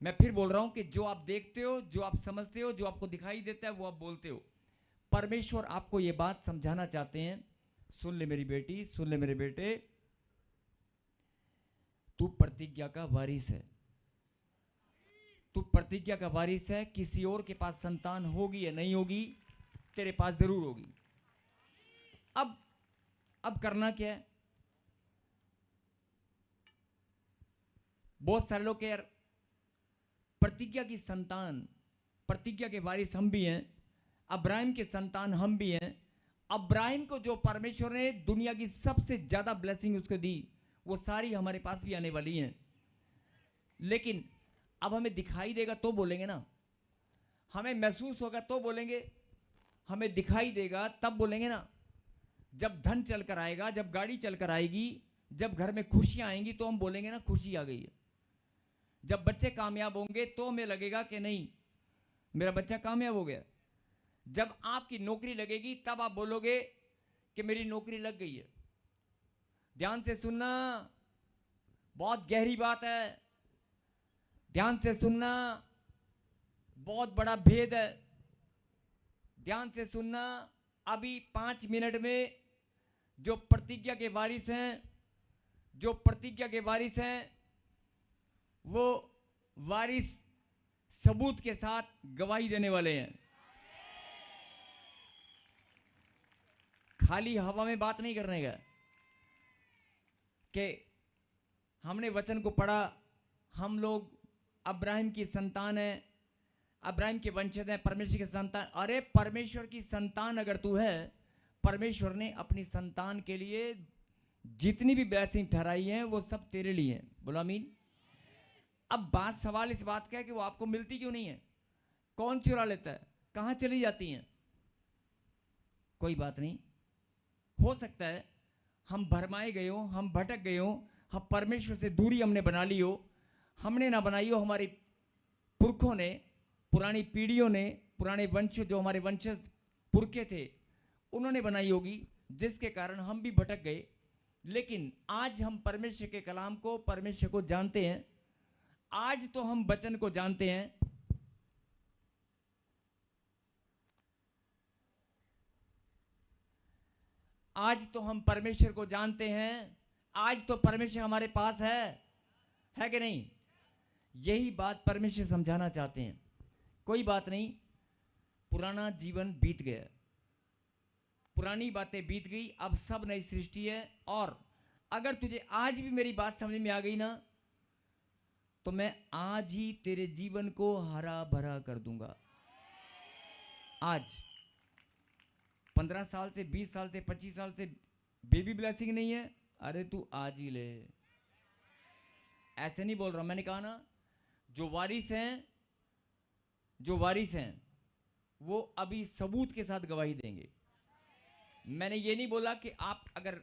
मैं फिर बोल रहा हूं कि जो आप देखते हो, जो आप समझते हो, जो आपको दिखाई देता है वो आप बोलते हो। परमेश्वर आपको ये बात समझाना चाहते हैं। सुन ले मेरी बेटी, सुन ले मेरे बेटे, तू प्रतिज्ञा का वारिस है। तू प्रतिज्ञा का वारिस है। किसी और के पास संतान होगी या नहीं होगी, तेरे पास जरूर होगी। अब करना क्या है? बहुत सारे लोग यार प्रतिज्ञा की संतान, प्रतिज्ञा के वारिस हम भी हैं, अब्राहिम के संतान हम भी हैं। अब्राहिम को जो परमेश्वर ने दुनिया की सबसे ज्यादा ब्लेसिंग उसको दी, वो सारी हमारे पास भी आने वाली हैं। लेकिन अब हमें दिखाई देगा तो बोलेंगे ना, हमें महसूस होगा तो बोलेंगे, हमें दिखाई देगा तब बोलेंगे ना। जब धन चलकर आएगा, जब गाड़ी चलकर आएगी, जब घर में खुशियां आएंगी तो हम बोलेंगे ना खुशी आ गई है। जब बच्चे कामयाब होंगे तो हमें लगेगा कि नहीं मेरा बच्चा कामयाब हो गया। जब आपकी नौकरी लगेगी तब आप बोलोगे कि मेरी नौकरी लग गई है। ध्यान से सुनना, बहुत गहरी बात है। ध्यान से सुनना, बहुत बड़ा भेद है। ध्यान से सुनना। अभी 5 मिनट में जो प्रतिज्ञा के वारिस हैं, जो प्रतिज्ञा के वारिस हैं, वो वारिस सबूत के साथ गवाही देने वाले हैं। खाली हवा में बात नहीं करने का कि हमने वचन को पढ़ा, हम लोग अब्राहिम की संतान है, अब्राहिम के वंशज हैं, परमेश्वर की संतान। अरे परमेश्वर की संतान अगर तू है, परमेश्वर ने अपनी संतान के लिए जितनी भी ब्लेसिंग ठहराई है वो सब तेरे लिए हैं। बोलो आमीन। अब बात, सवाल इस बात का है कि वो आपको मिलती क्यों नहीं है? कौन चुरा लेता है? कहां चली जाती हैं? कोई बात नहीं, हो सकता है हम भरमाए गए हो, हम भटक गए हो, हम परमेश्वर से दूरी हमने बना ली हो। हमने ना बनाई हो, हमारे पुरखों ने, पुरानी पीढ़ियों ने, पुराने वंश जो हमारे वंशज पुरखे थे उन्होंने बनाई होगी, जिसके कारण हम भी भटक गए। लेकिन आज हम परमेश्वर के कलाम को, परमेश्वर को जानते हैं। आज तो हम वचन को जानते हैं। आज तो हम परमेश्वर को जानते हैं। आज तो परमेश्वर हमारे पास है कि नहीं? यही बात परमेश्वर समझाना चाहते हैं। कोई बात नहीं, पुराना जीवन बीत गया, पुरानी बातें बीत गई, अब सब नई सृष्टि है। और अगर तुझे आज भी मेरी बात समझ में आ गई ना, तो मैं आज ही तेरे जीवन को हरा भरा कर दूंगा। आज 15 साल से, 20 साल से, 25 साल से बेबी ब्लेसिंग नहीं है, अरे तू आज ही ले। ऐसे नहीं बोल रहा, मैंने कहा ना, जो वारिस हैं, जो वारिस हैं वो अभी सबूत के साथ गवाही देंगे। मैंने ये नहीं बोला कि आप अगर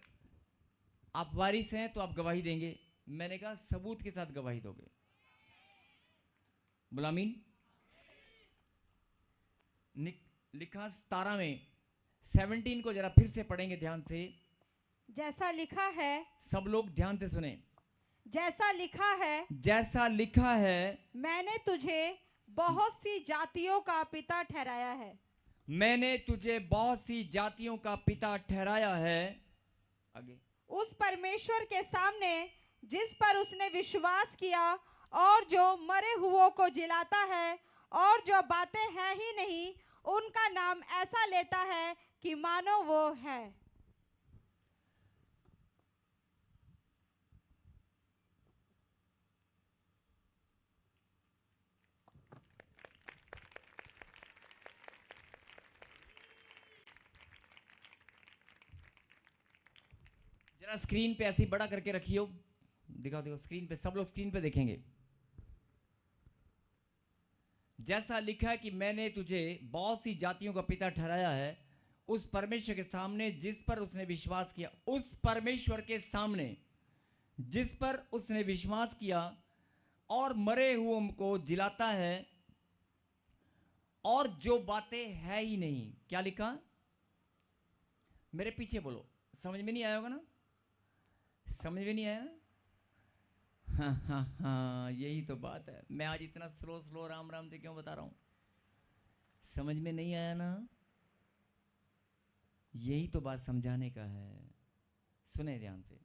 आप वारिस हैं तो आप गवाही देंगे, मैंने कहा सबूत के साथ गवाही दोगे। बुलामीन। लिखा 17 में 17 को जरा फिर से पढ़ेंगे ध्यान से। जैसा लिखा है, सब लोग ध्यान से सुने। जैसा लिखा है, जैसा लिखा है, मैंने तुझे बहुत सी जातियों का पिता ठहराया है। मैंने तुझे बहुत सी जातियों का पिता ठहराया है। आगे, उस परमेश्वर के सामने जिस पर उसने विश्वास किया और जो मरे हुओं को जिलाता है और जो बातें हैं ही नहीं उनका नाम ऐसा लेता है कि मानो वो है। जरा स्क्रीन पे ऐसे ही बड़ा करके रखियो, दिखाओ देखो स्क्रीन पे, सब लोग स्क्रीन पे देखेंगे। जैसा लिखा है कि मैंने तुझे बहुत सी जातियों का पिता ठहराया है, उस परमेश्वर के सामने जिस पर उसने विश्वास किया, उस परमेश्वर के सामने जिस पर उसने विश्वास किया और मरे हुओं को जिलाता है और जो बातें है ही नहीं। क्या लिखा? मेरे पीछे बोलो, समझ में नहीं आया होगा ना? समझ में नहीं आया? हाँ, यही तो बात है। मैं आज इतना स्लो राम राम से क्यों बता रहा हूं? समझ में नहीं आया ना? यही तो बात समझाने का है। सुने ध्यान से।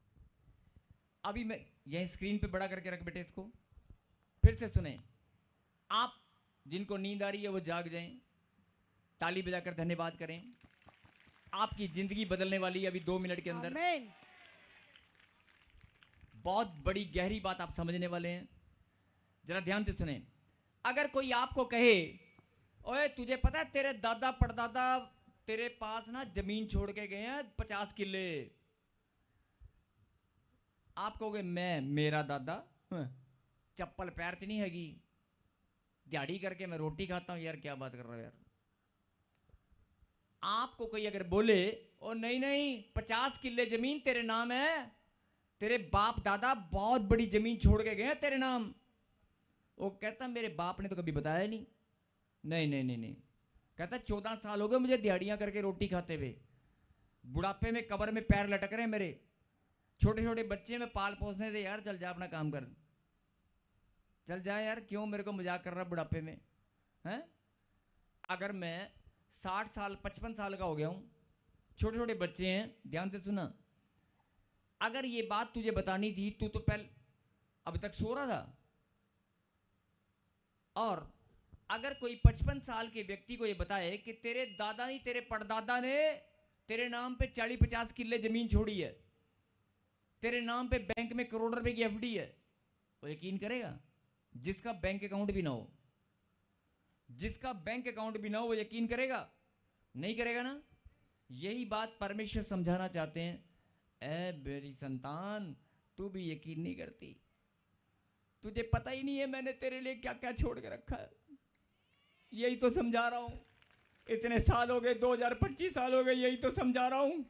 अभी मैं यह स्क्रीन पे बड़ा करके रख बेटे इसको, फिर से सुने। आप जिनको नींद आ रही है वो जाग जाएं, ताली बजाकर धन्यवाद करें। आपकी जिंदगी बदलने वाली है अभी 2 मिनट के अंदर। आमीन। बहुत बड़ी गहरी बात आप समझने वाले हैं, जरा ध्यान से सुने। अगर कोई आपको कहे, ओए तुझे पता है तेरे दादा परदादा तेरे पास ना जमीन छोड़ के गए हैं 50 किले, आप कहोगे मेरा दादा चप्पल पैर च नहीं हैगी, दिहाड़ी करके मैं रोटी खाता हूं। यार क्या बात कर रहा हो यार। आपको कोई अगर बोले, ओ नहीं नहीं 50 किले जमीन तेरे नाम है, तेरे बाप दादा बहुत बड़ी जमीन छोड़ के गए हैं तेरे नाम, वो कहता मेरे बाप ने तो कभी बताया नहीं। नहीं नहीं नहीं नहीं, कहता 14 साल हो गए मुझे दिहाड़ियां करके रोटी खाते हुए, बुढ़ापे में कब्र में पैर लटक रहे हैं मेरे, छोटे छोटे बच्चे में पाल पोसने दे यार, चल जा अपना काम कर, चल जा यार, क्यों मेरे को मजाक कर रहा बुढ़ापे में हैं। अगर मैं 60 साल 55 साल का हो गया हूं, छोटे छोटे बच्चे हैं, ध्यान से सुना, अगर ये बात तुझे बतानी थी तू तो पहले अभी तक सो रहा था। और अगर कोई 55 साल के व्यक्ति को ये बताए कि तेरे दादा नहीं तेरे परदादा ने तेरे नाम पे 40-50 किले जमीन छोड़ी है, तेरे नाम पे बैंक में करोड़ रुपए की एफडी है, वो यकीन करेगा? जिसका बैंक अकाउंट भी ना हो, जिसका बैंक अकाउंट भी ना हो वो यकीन करेगा? नहीं करेगा ना। यही बात परमेश्वर समझाना चाहते हैं। ऐ मेरी संतान, तू भी यकीन नहीं करती, तुझे पता ही नहीं है मैंने तेरे लिए क्या क्या छोड़ के रखा है। यही तो समझा रहा हूं, इतने साल हो गए, 2025 साल हो गए, यही तो समझा रहा हूं।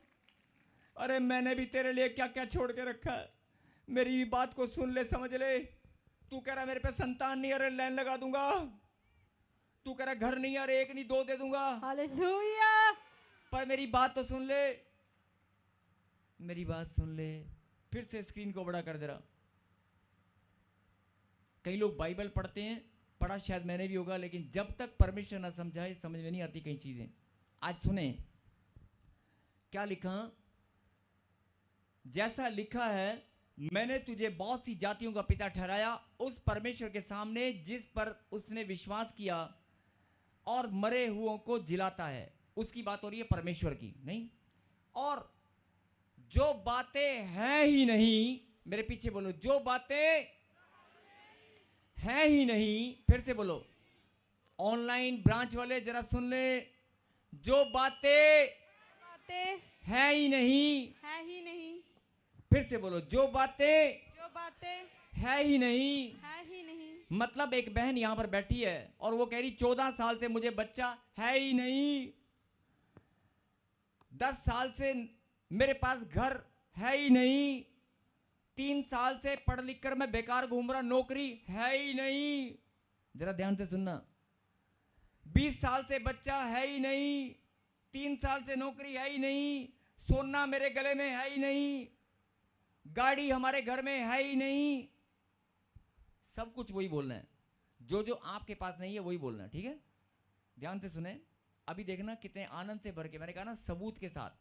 अरे मैंने भी तेरे लिए क्या क्या छोड़ के रखा है, मेरी भी बात को सुन ले, समझ ले। तू कह रहा मेरे पे संतान नहीं, अरे लाइन लगा दूंगा। तू कह रहा घर नहीं, अरे 1 नहीं 2 दे दूंगा। हालेलुया। पर मेरी बात तो सुन ले, मेरी बात सुन ले। फिर से स्क्रीन को बड़ा कर दे रहा। कई लोग बाइबल पढ़ते हैं, पढ़ा शायद मैंने भी होगा, लेकिन जब तक परमेश्वर ना समझाए समझ में नहीं आती कई चीजें। आज सुने क्या लिखा। जैसा लिखा है, मैंने तुझे बहुत सी जातियों का पिता ठहराया उस परमेश्वर के सामने जिस पर उसने विश्वास किया और मरे हुओं को जिलाता है। उसकी बात हो रही है परमेश्वर की, नहीं। और जो बातें हैं ही नहीं, मेरे पीछे बोलो, जो बातें हैं ही नहीं, फिर से बोलो, ऑनलाइन ब्रांच वाले जरा सुन ले, जो बातें हैं ही नहीं, है ही नहीं, फिर से बोलो, जो बातें है ही नहीं। है ही नहीं। मतलब एक बहन यहां पर बैठी है और वो कह रही 14 साल से मुझे बच्चा है ही नहीं, 10 साल से मेरे पास घर है ही नहीं, 3 साल से पढ़ लिख कर मैं बेकार घूम रहा, नौकरी है ही नहीं। जरा ध्यान से सुनना। 20 साल से बच्चा है ही नहीं, 3 साल से नौकरी है ही नहीं, सोना मेरे गले में है ही नहीं, गाड़ी हमारे घर में है ही नहीं। सब कुछ वही बोलना है, जो जो आपके पास नहीं है वही बोलना है, ठीक है। ध्यान से सुने। अभी देखना कितने आनंद से भर के, मैंने कहा ना सबूत के साथ,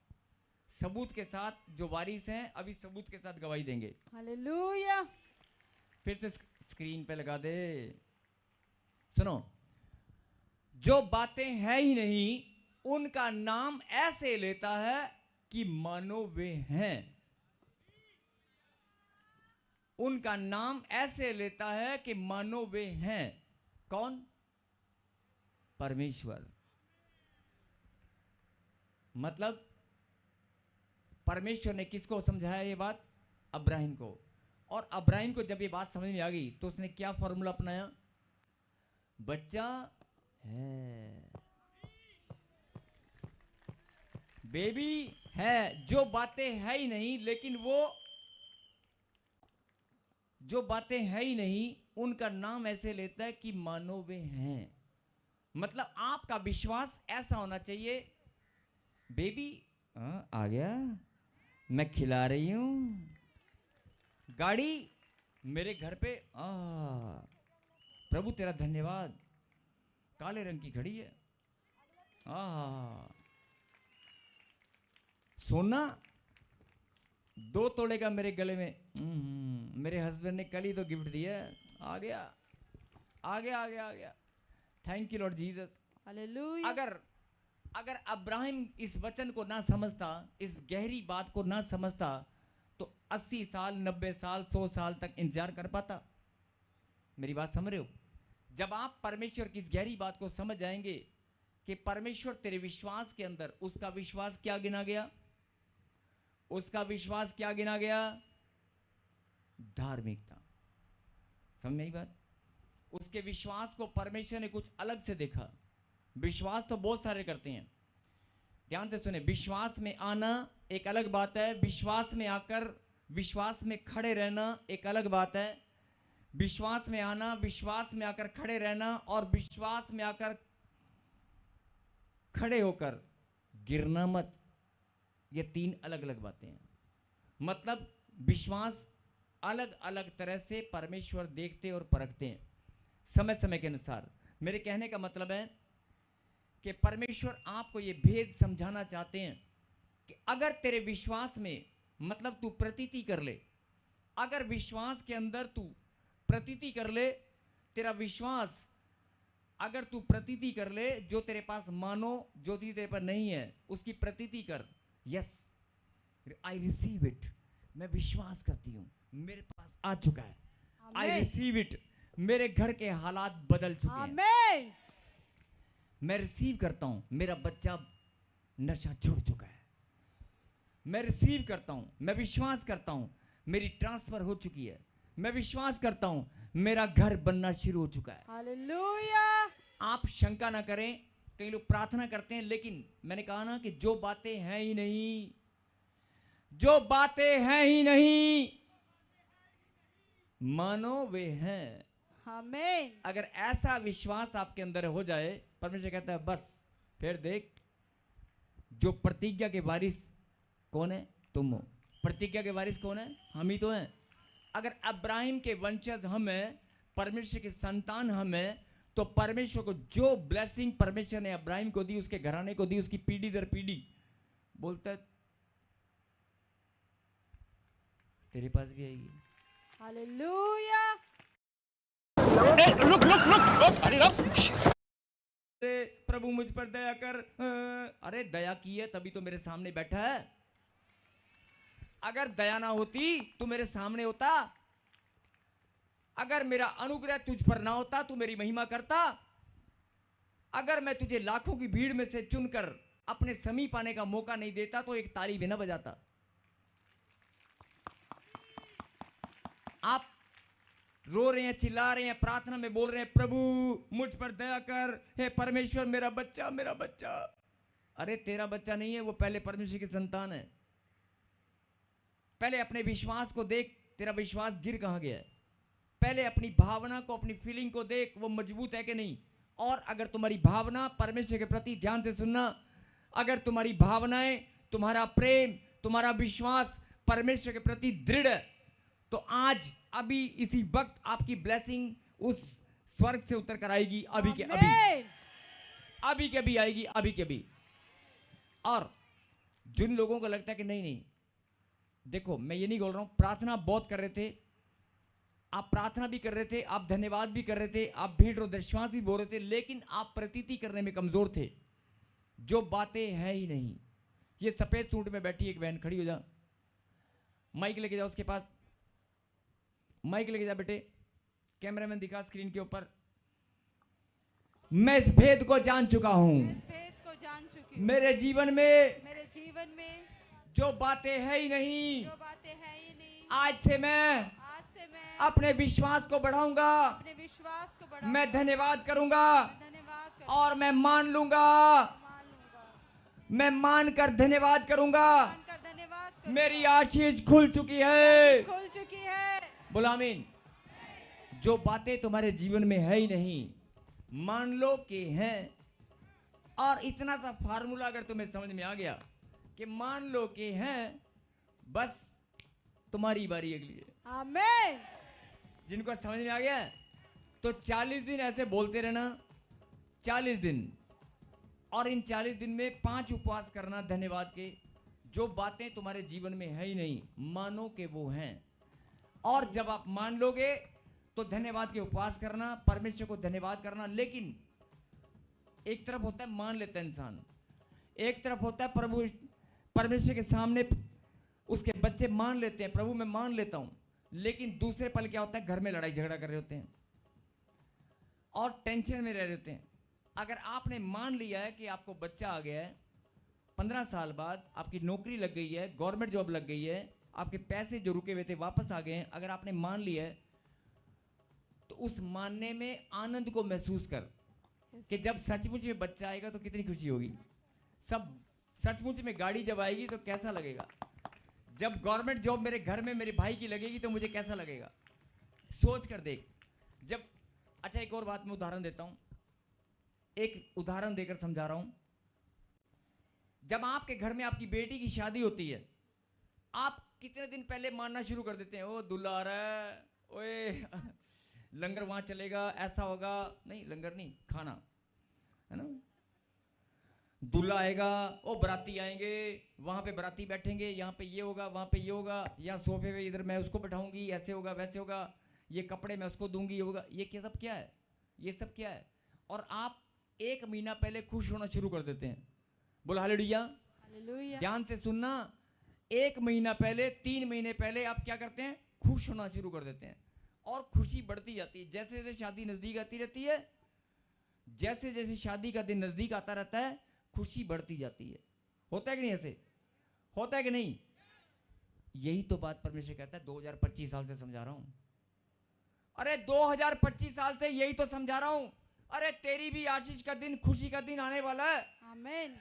सबूत के साथ जो वारिस हैं अभी सबूत के साथ गवाही देंगे। हालेलुया। फिर से स्क्रीन पे लगा दे। सुनो, जो बातें है ही नहीं उनका नाम ऐसे लेता है कि मानो वे हैं। उनका नाम ऐसे लेता है कि मानो वे हैं। कौन? परमेश्वर। मतलब परमेश्वर ने किसको समझाया ये बात? अब्राहिम को। और अब्राहिम को जब ये बात समझ में आ गई तो उसने क्या फॉर्मूला अपनाया? बच्चा है, बेबी है। जो बातें है ही नहीं, लेकिन वो जो बातें है ही नहीं उनका नाम ऐसे लेता है कि मानो वे हैं। मतलब आपका विश्वास ऐसा होना चाहिए, बेबी आ गया, मैं खिला रही हूं, गाड़ी मेरे घर पे, प्रभु तेरा धन्यवाद, काले रंग की घड़ी है, सोना 2 तोले का मेरे गले में, मेरे हस्बैंड ने कल ही तो गिफ्ट दिया है। आ गया आ गया आ गया आ गया। Thank you Lord Jesus. Hallelujah. अगर अब्राहिम इस वचन को ना समझता, इस गहरी बात को ना समझता, तो 80 साल 90 साल 100 साल तक इंतजार कर पाता। मेरी बात समझ रहे हो? जब आप परमेश्वर की इस गहरी बात को समझ जाएंगे कि परमेश्वर तेरे विश्वास के अंदर, उसका विश्वास क्या गिना गया? उसका विश्वास क्या गिना गया? धार्मिकता। समझ में आई बात? उसके विश्वास को परमेश्वर ने कुछ अलग से देखा। विश्वास तो बहुत सारे करते हैं, ध्यान से सुने। विश्वास में आना एक अलग बात है, विश्वास में आकर विश्वास में खड़े रहना एक अलग बात है। विश्वास में आना, विश्वास में आकर खड़े रहना, और विश्वास में आकर खड़े होकर गिरना मत, ये 3 अलग अलग बातें हैं। मतलब विश्वास अलग अलग तरह से परमेश्वर देखते और परखते हैं समय समय के अनुसार। मेरे कहने का मतलब है कि परमेश्वर आपको ये भेद समझाना चाहते हैं कि अगर तेरे विश्वास में, मतलब तू प्रतीति कर ले, अगर विश्वास के अंदर तू प्रतीति कर ले, तेरा विश्वास अगर तू प्रतीति कर ले, जो तेरे पास मानो, जो चीज तेरे पर नहीं है उसकी प्रतीति कर। यस, आई रिसीव इट, मैं विश्वास करती हूं, मेरे पास आ चुका है। आई रिसीव इट, मेरे घर के हालात बदल चुके हैं। आमीन। मैं रिसीव करता हूं, मेरा बच्चा नशा छोड़ चुका है। मैं रिसीव करता हूं, मैं विश्वास करता हूं, मेरी ट्रांसफर हो चुकी है। मैं विश्वास करता हूं, मेरा घर बनना शुरू हो चुका है। हालेलुया। आप शंका ना करें, कई लोग प्रार्थना करते हैं, लेकिन मैंने कहा ना कि जो बातें हैं ही नहीं, जो बातें हैं ही नहीं, मानो वे हैं। आमीन। अगर ऐसा विश्वास आपके अंदर हो जाए, परमेश्वर कहता है बस, फिर देख, जो प्रतिज्ञा के वारिस कौन है? तुम हो। प्रतिज्ञा के वारिस कौन है? हम ही तो हैं। अगर अब्राहिम के वंशज हम हैं, परमेश्वर की संतान हम हैं, तो परमेश्वर को जो ब्लेसिंग परमेश्वर ने अब्राहिम को दी, उसके घराने को दी, उसकी पीढ़ी दर पीढ़ी, बोलता है तेरे पास भी आएगी। हालेलुया। प्रभु मुझ पर दया कर। अरे दया की है तभी तो मेरे सामने बैठा है। अगर दया ना होती तो मेरे सामने होता। अगर मेरा अनुग्रह तुझ पर ना होता तो मेरी महिमा करता। अगर मैं तुझे लाखों की भीड़ में से चुनकर अपने समीप आने का मौका नहीं देता तो एक ताली भी ना बजाता। आप रो रहे हैं, चिल्ला रहे हैं, प्रार्थना में बोल रहे हैं प्रभु मुझ पर दया कर, हे परमेश्वर मेरा बच्चा, मेरा बच्चा। अरे तेरा बच्चा नहीं है, वो पहले परमेश्वर की संतान है। पहले अपने विश्वास को देख, तेरा विश्वास गिर कहां गया है। पहले अपनी भावना को, अपनी फीलिंग को देख, वो मजबूत है कि नहीं। और अगर तुम्हारी भावना परमेश्वर के प्रति, ध्यान से सुनना, अगर तुम्हारी भावनाएं, तुम्हारा प्रेम, तुम्हारा विश्वास परमेश्वर के प्रति दृढ़ है, तो आज अभी इसी वक्त आपकी ब्लेसिंग उस स्वर्ग से उतर कर आएगी। अभी के अभी, अभी के अभी आएगी, अभी के अभी। और जिन लोगों को लगता है कि नहीं नहीं, देखो मैं ये नहीं बोल रहा हूं, प्रार्थना बहुत कर रहे थे आप, प्रार्थना भी कर रहे थे आप, धन्यवाद भी कर रहे थे आप, भेंट और दशमांश भी बोल रहे थे, लेकिन आप प्रतीति करने में कमजोर थे। जो बातें हैं ही नहीं। ये सफेद सूट में बैठी एक बहन, खड़ी हो जा, माइक लेके जाओ उसके पास, माइक लेके जा बेटे, कैमरामैन दिखा स्क्रीन के ऊपर। मैं इस भेद को जान चुका हूं, इस भेद को जान चुकी हूं। मेरे जीवन में जो बातें है ही नहीं, जो बातें हैं ही नहीं, आज से मैं अपने विश्वास को बढ़ाऊंगा, अपने विश्वास को बढ़ाऊंगा, मैं धन्यवाद करूंगा धन्यवाद करूंगा, और मैं मान लूंगा, मान लूंगा, मैं मानकर धन्यवाद करूंगा। मानकर धन्यवाद करूंगा। मेरी आशीष खुल चुकी है, खुल चुकी है। बोलो आमीन। जो बातें तुम्हारे जीवन में है ही नहीं, मान लो कि हैं। और इतना सा फार्मूला अगर तुम्हें समझ में आ गया कि मान लो कि हैं, बस तुम्हारी बारी अगली है। आमीन। जिनको समझ में आ गया तो 40 दिन ऐसे बोलते रहना, 40 दिन। और इन 40 दिन में 5 उपवास करना धन्यवाद के, जो बातें तुम्हारे जीवन में है ही नहीं, मानो कि वो हैं। और जब आप मान लोगे तो धन्यवाद के उपवास करना, परमेश्वर को धन्यवाद करना। लेकिन एक तरफ होता है मान लेता है इंसान, एक तरफ होता है प्रभु परमेश्वर के सामने उसके बच्चे मान लेते हैं, प्रभु मैं मान लेता हूं। लेकिन दूसरे पल क्या होता है, घर में लड़ाई झगड़ा कर रहे होते हैं और टेंशन में रह रहे होते हैं। अगर आपने मान लिया है कि आपको बच्चा आ गया है, 15 साल बाद आपकी नौकरी लग गई है, गवर्नमेंट जॉब लग गई है, आपके पैसे जो रुके हुए थे वापस आ गए हैं, अगर आपने मान लिया है तो उस मानने में आनंद को महसूस कर कि जब सचमुच में बच्चा आएगा तो कितनी खुशी होगी। सब सचमुच में गाड़ी जब आएगी तो कैसा लगेगा, जब गवर्नमेंट जॉब मेरे घर में मेरे भाई की लगेगी तो मुझे कैसा लगेगा, सोच कर देख। जब अच्छा एक और बात मैं उदाहरण देता हूं, एक उदाहरण देकर समझा रहा हूं। जब आपके घर में आपकी बेटी की शादी होती है, आप कितने दिन पहले मानना शुरू कर देते हैं, ओ दूल्हा आ रहा है, ओए लंगर वहां चलेगा, ऐसा होगा, नहीं लंगर नहीं खाना है ना, दूल्हा आएगा, ओ बराती आएंगे, वहां पे बराती बैठेंगे, यहाँ पे ये होगा, वहां पे ये होगा, यहाँ सोफे पे इधर मैं उसको बैठाऊंगी, ऐसे होगा वैसे होगा, ये कपड़े मैं उसको दूंगी, ये होगा। ये क्या सब क्या है, ये सब क्या है। और आप 1 महीना पहले खुश होना शुरू कर देते हैं। बोलो हालेलुया। हालेलुया। ध्यान से सुनना, 1 महीना पहले, 3 महीने पहले आप क्या करते हैं, खुश होना शुरू कर देते हैं और खुशी बढ़ती जाती है। जैसे जैसे शादी नजदीक आती रहती है, जैसे जैसे शादी का दिन नजदीक आता रहता है, खुशी बढ़ती जाती है। होता है कि नहीं, ऐसे होता है कि नहीं। यही तो बात परमेश्वर कहता है, 2025 साल से समझा रहा हूं। अरे 2025 साल से यही तो समझा रहा हूं। अरे तेरी भी आशीष का दिन, खुशी का दिन आने वाला है। आमीन।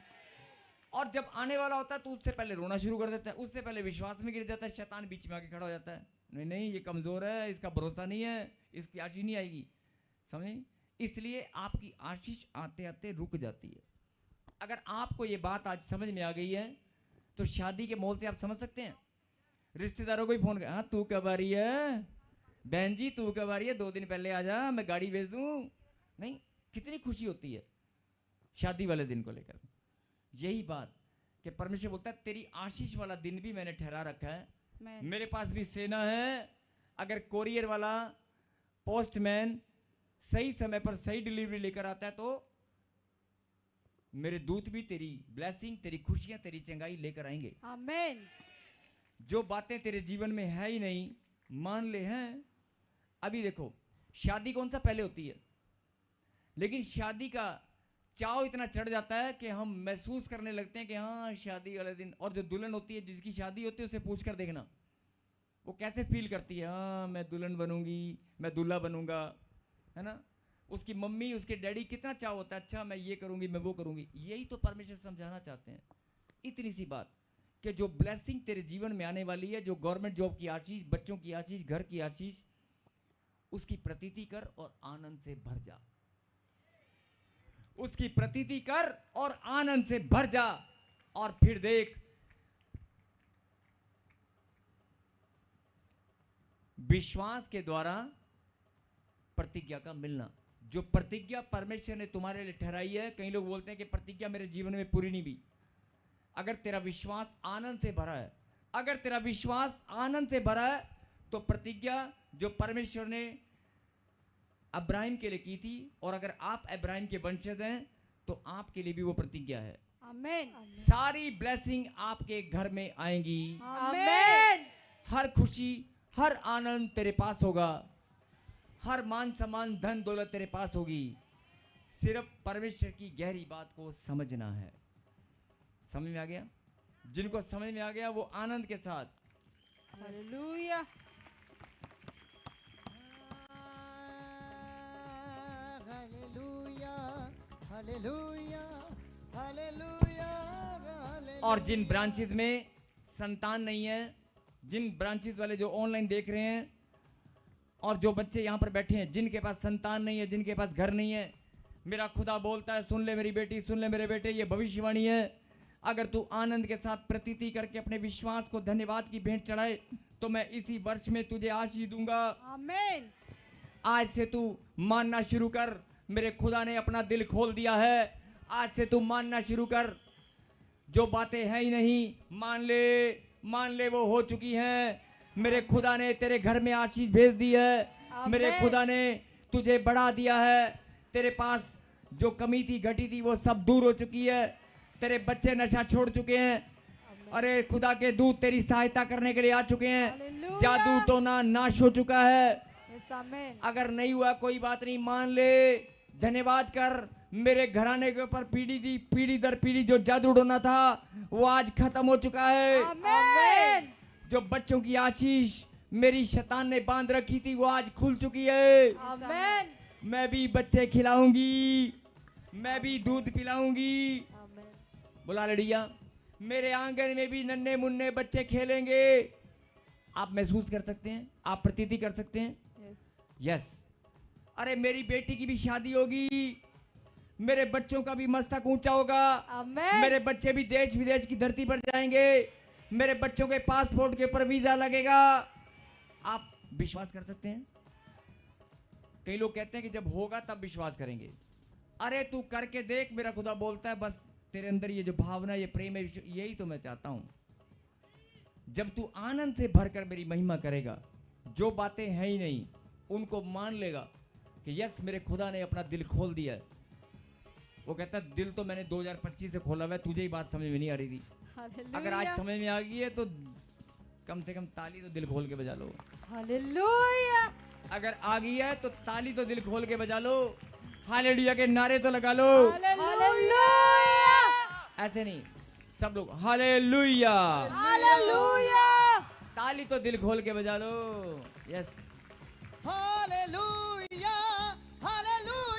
और जब आने वाला होता है तो उससे पहले रोना शुरू कर देता है, उससे पहले विश्वास में गिर जाता है, शैतान बीच में आके खड़ा हो जाता है, नहीं नहीं ये कमजोर है, इसका भरोसा नहीं है, इसकी आशीष नहीं आएगी। समझे। इसलिए आपकी आशीष आते आते रुक जाती है। अगर आपको ये बात आज समझ में आ गई है तो शादी के माहौल से आप समझ सकते हैं। रिश्तेदारों को ही फोन कर, हाँ तू कब आ रही है, बहन जी तू कब आ रही है, 2 दिन पहले आ जा, मैं गाड़ी भेज दूं। नहीं, कितनी खुशी होती है शादी वाले दिन को लेकर। यही बात कि परमेश्वर बोलता है तेरी आशीष वाला दिन भी मैंने ठहरा रखा है। आमीन। मेरे पास भी सेना है। अगर कोरियर वाला, पोस्टमैन सही समय पर सही डिलीवरी लेकर आता है तो मेरे दूत भी तेरी ब्लेसिंग, तेरी खुशियां, तेरी चंगाई लेकर आएंगे। आमीन। जो बातें तेरे जीवन में है ही नहीं, मान ले हैं। अभी देखो, शादी कौन सा पहले होती है, लेकिन शादी का चाव इतना चढ़ जाता है कि हम महसूस करने लगते हैं कि हाँ शादी वाले दिन। और जो दुल्हन होती है, जिसकी शादी होती है, उसे पूछ कर देखना वो कैसे फील करती है, हाँ मैं दुल्हन बनूंगी, मैं दूल्हा बनूंगा, है ना। उसकी मम्मी, उसके डैडी कितना चाव होता है, अच्छा मैं ये करूंगी, मैं वो करूंगी। यही तो परमेश्वर समझाना चाहते हैं, इतनी सी बात कि जो ब्लेसिंग तेरे जीवन में आने वाली है, जो गवर्नमेंट जॉब की आशीष, बच्चों की आशीष, घर की आशीष, उसकी प्रतीति कर और आनंद से भर जा। उसकी प्रतीति कर और आनंद से भर जा। और फिर देख, विश्वास के द्वारा प्रतिज्ञा का मिलना। जो प्रतिज्ञा परमेश्वर ने तुम्हारे लिए ठहराई है, कई लोग बोलते हैं कि प्रतिज्ञा मेरे जीवन में पूरी नहीं हुई। अगर तेरा विश्वास आनंद से भरा है, अगर तेरा विश्वास आनंद से भरा है, तो प्रतिज्ञा जो परमेश्वर ने अब्राहिम के लिए की थी, और अगर आप अब्राहिम के वंशज हैं तो आपके लिए भी वो प्रतिज्ञा है। आमीन। सारी ब्लेसिंग आपके घर में आएंगी। आमीन। हर खुशी, हर आनंद तेरे पास होगा। हर मान सम्मान, धन दौलत तेरे पास होगी। सिर्फ परमेश्वर की गहरी बात को समझना है। समझ में आ गया? जिनको समझ में आ गया वो आनंद के साथ hallelujah. Hallelujah, hallelujah, hallelujah, hallelujah. और जिन ब्रांचेस में संतान नहीं है, जिन ब्रांचेस वाले जो ऑनलाइन देख रहे हैं, और जो बच्चे यहाँ पर बैठे हैं जिनके पास संतान नहीं है, जिनके पास घर नहीं है, मेरा खुदा बोलता है, सुन ले मेरी बेटी, सुन ले मेरे बेटे, ये भविष्यवाणी है। अगर तू आनंद के साथ प्रतीति करके अपने विश्वास को धन्यवाद की भेंट चढ़ाए तो मैं इसी वर्ष में तुझे आशीष दूंगा। आमीन। आज से तू मानना शुरू कर, मेरे खुदा ने अपना दिल खोल दिया है। आज से तू मानना शुरू कर। जो बातें हैं ही नहीं, मान ले वो हो चुकी हैं। मेरे खुदा ने तेरे घर में आशीष भेज दी है। मेरे खुदा ने तुझे बढ़ा दिया है। तेरे पास जो कमी थी, घटी थी, वो सब दूर हो चुकी है। तेरे बच्चे नशा छोड़ चुके हैं। अरे खुदा के दूत तेरी सहायता करने के लिए आ चुके हैं। हालेलुया। जादू टोना नाश हो चुका है। Yes amen. अगर नहीं हुआ कोई बात नहीं, मान ले, धन्यवाद कर। मेरे घराने के ऊपर पीढ़ी दर पीढ़ी जो जादू टोना था वो आज खत्म हो चुका है। आमेन। जो बच्चों की आशीष मेरी शैतान ने बांध रखी थी वो आज खुल चुकी है। आमेन। मैं भी बच्चे खिलाऊंगी, मैं भी दूध पिलाऊंगी। बोला लड़िया, मेरे आंगन में भी नन्हे मुन्ने बच्चे खेलेंगे। आप महसूस कर सकते हैं, आप प्रतीति कर सकते हैं। यस। अरे मेरी बेटी की भी शादी होगी, मेरे बच्चों का भी मस्तक ऊंचा होगा। आमेन। मेरे बच्चे भी देश विदेश की धरती पर जाएंगे। मेरे बच्चों के पासपोर्ट के ऊपर वीजा लगेगा। आप विश्वास कर सकते हैं? कई लोग कहते हैं कि जब होगा तब विश्वास करेंगे। अरे तू करके देख, मेरा खुदा बोलता है बस तेरे अंदर ये जो भावना, ये प्रेम है, यही तो मैं चाहता हूं। जब तू आनंद से भरकर मेरी महिमा करेगा, जो बातें हैं ही नहीं उनको मान लेगा कि यस मेरे खुदा ने अपना दिल खोल दिया है। वो कहता है दिल तो मैंने 2025 से खोला हुआ है, तुझे ही बात समझ में नहीं आ रही थी। अगर आज समझ में आ गई है तो कम से कम ताली तो दिल खोल के बजा लो। हालेलुया। अगर आ गई है तो ताली तो दिल खोल के बजा लो। हालेलुया के नारे तो लगा लो। हालेलुया। ऐसे नहीं, सब लोग हालेलुया। हालेलुया। ताली तो दिल खोल के बजा लो। यस। Hallelujah hallelujah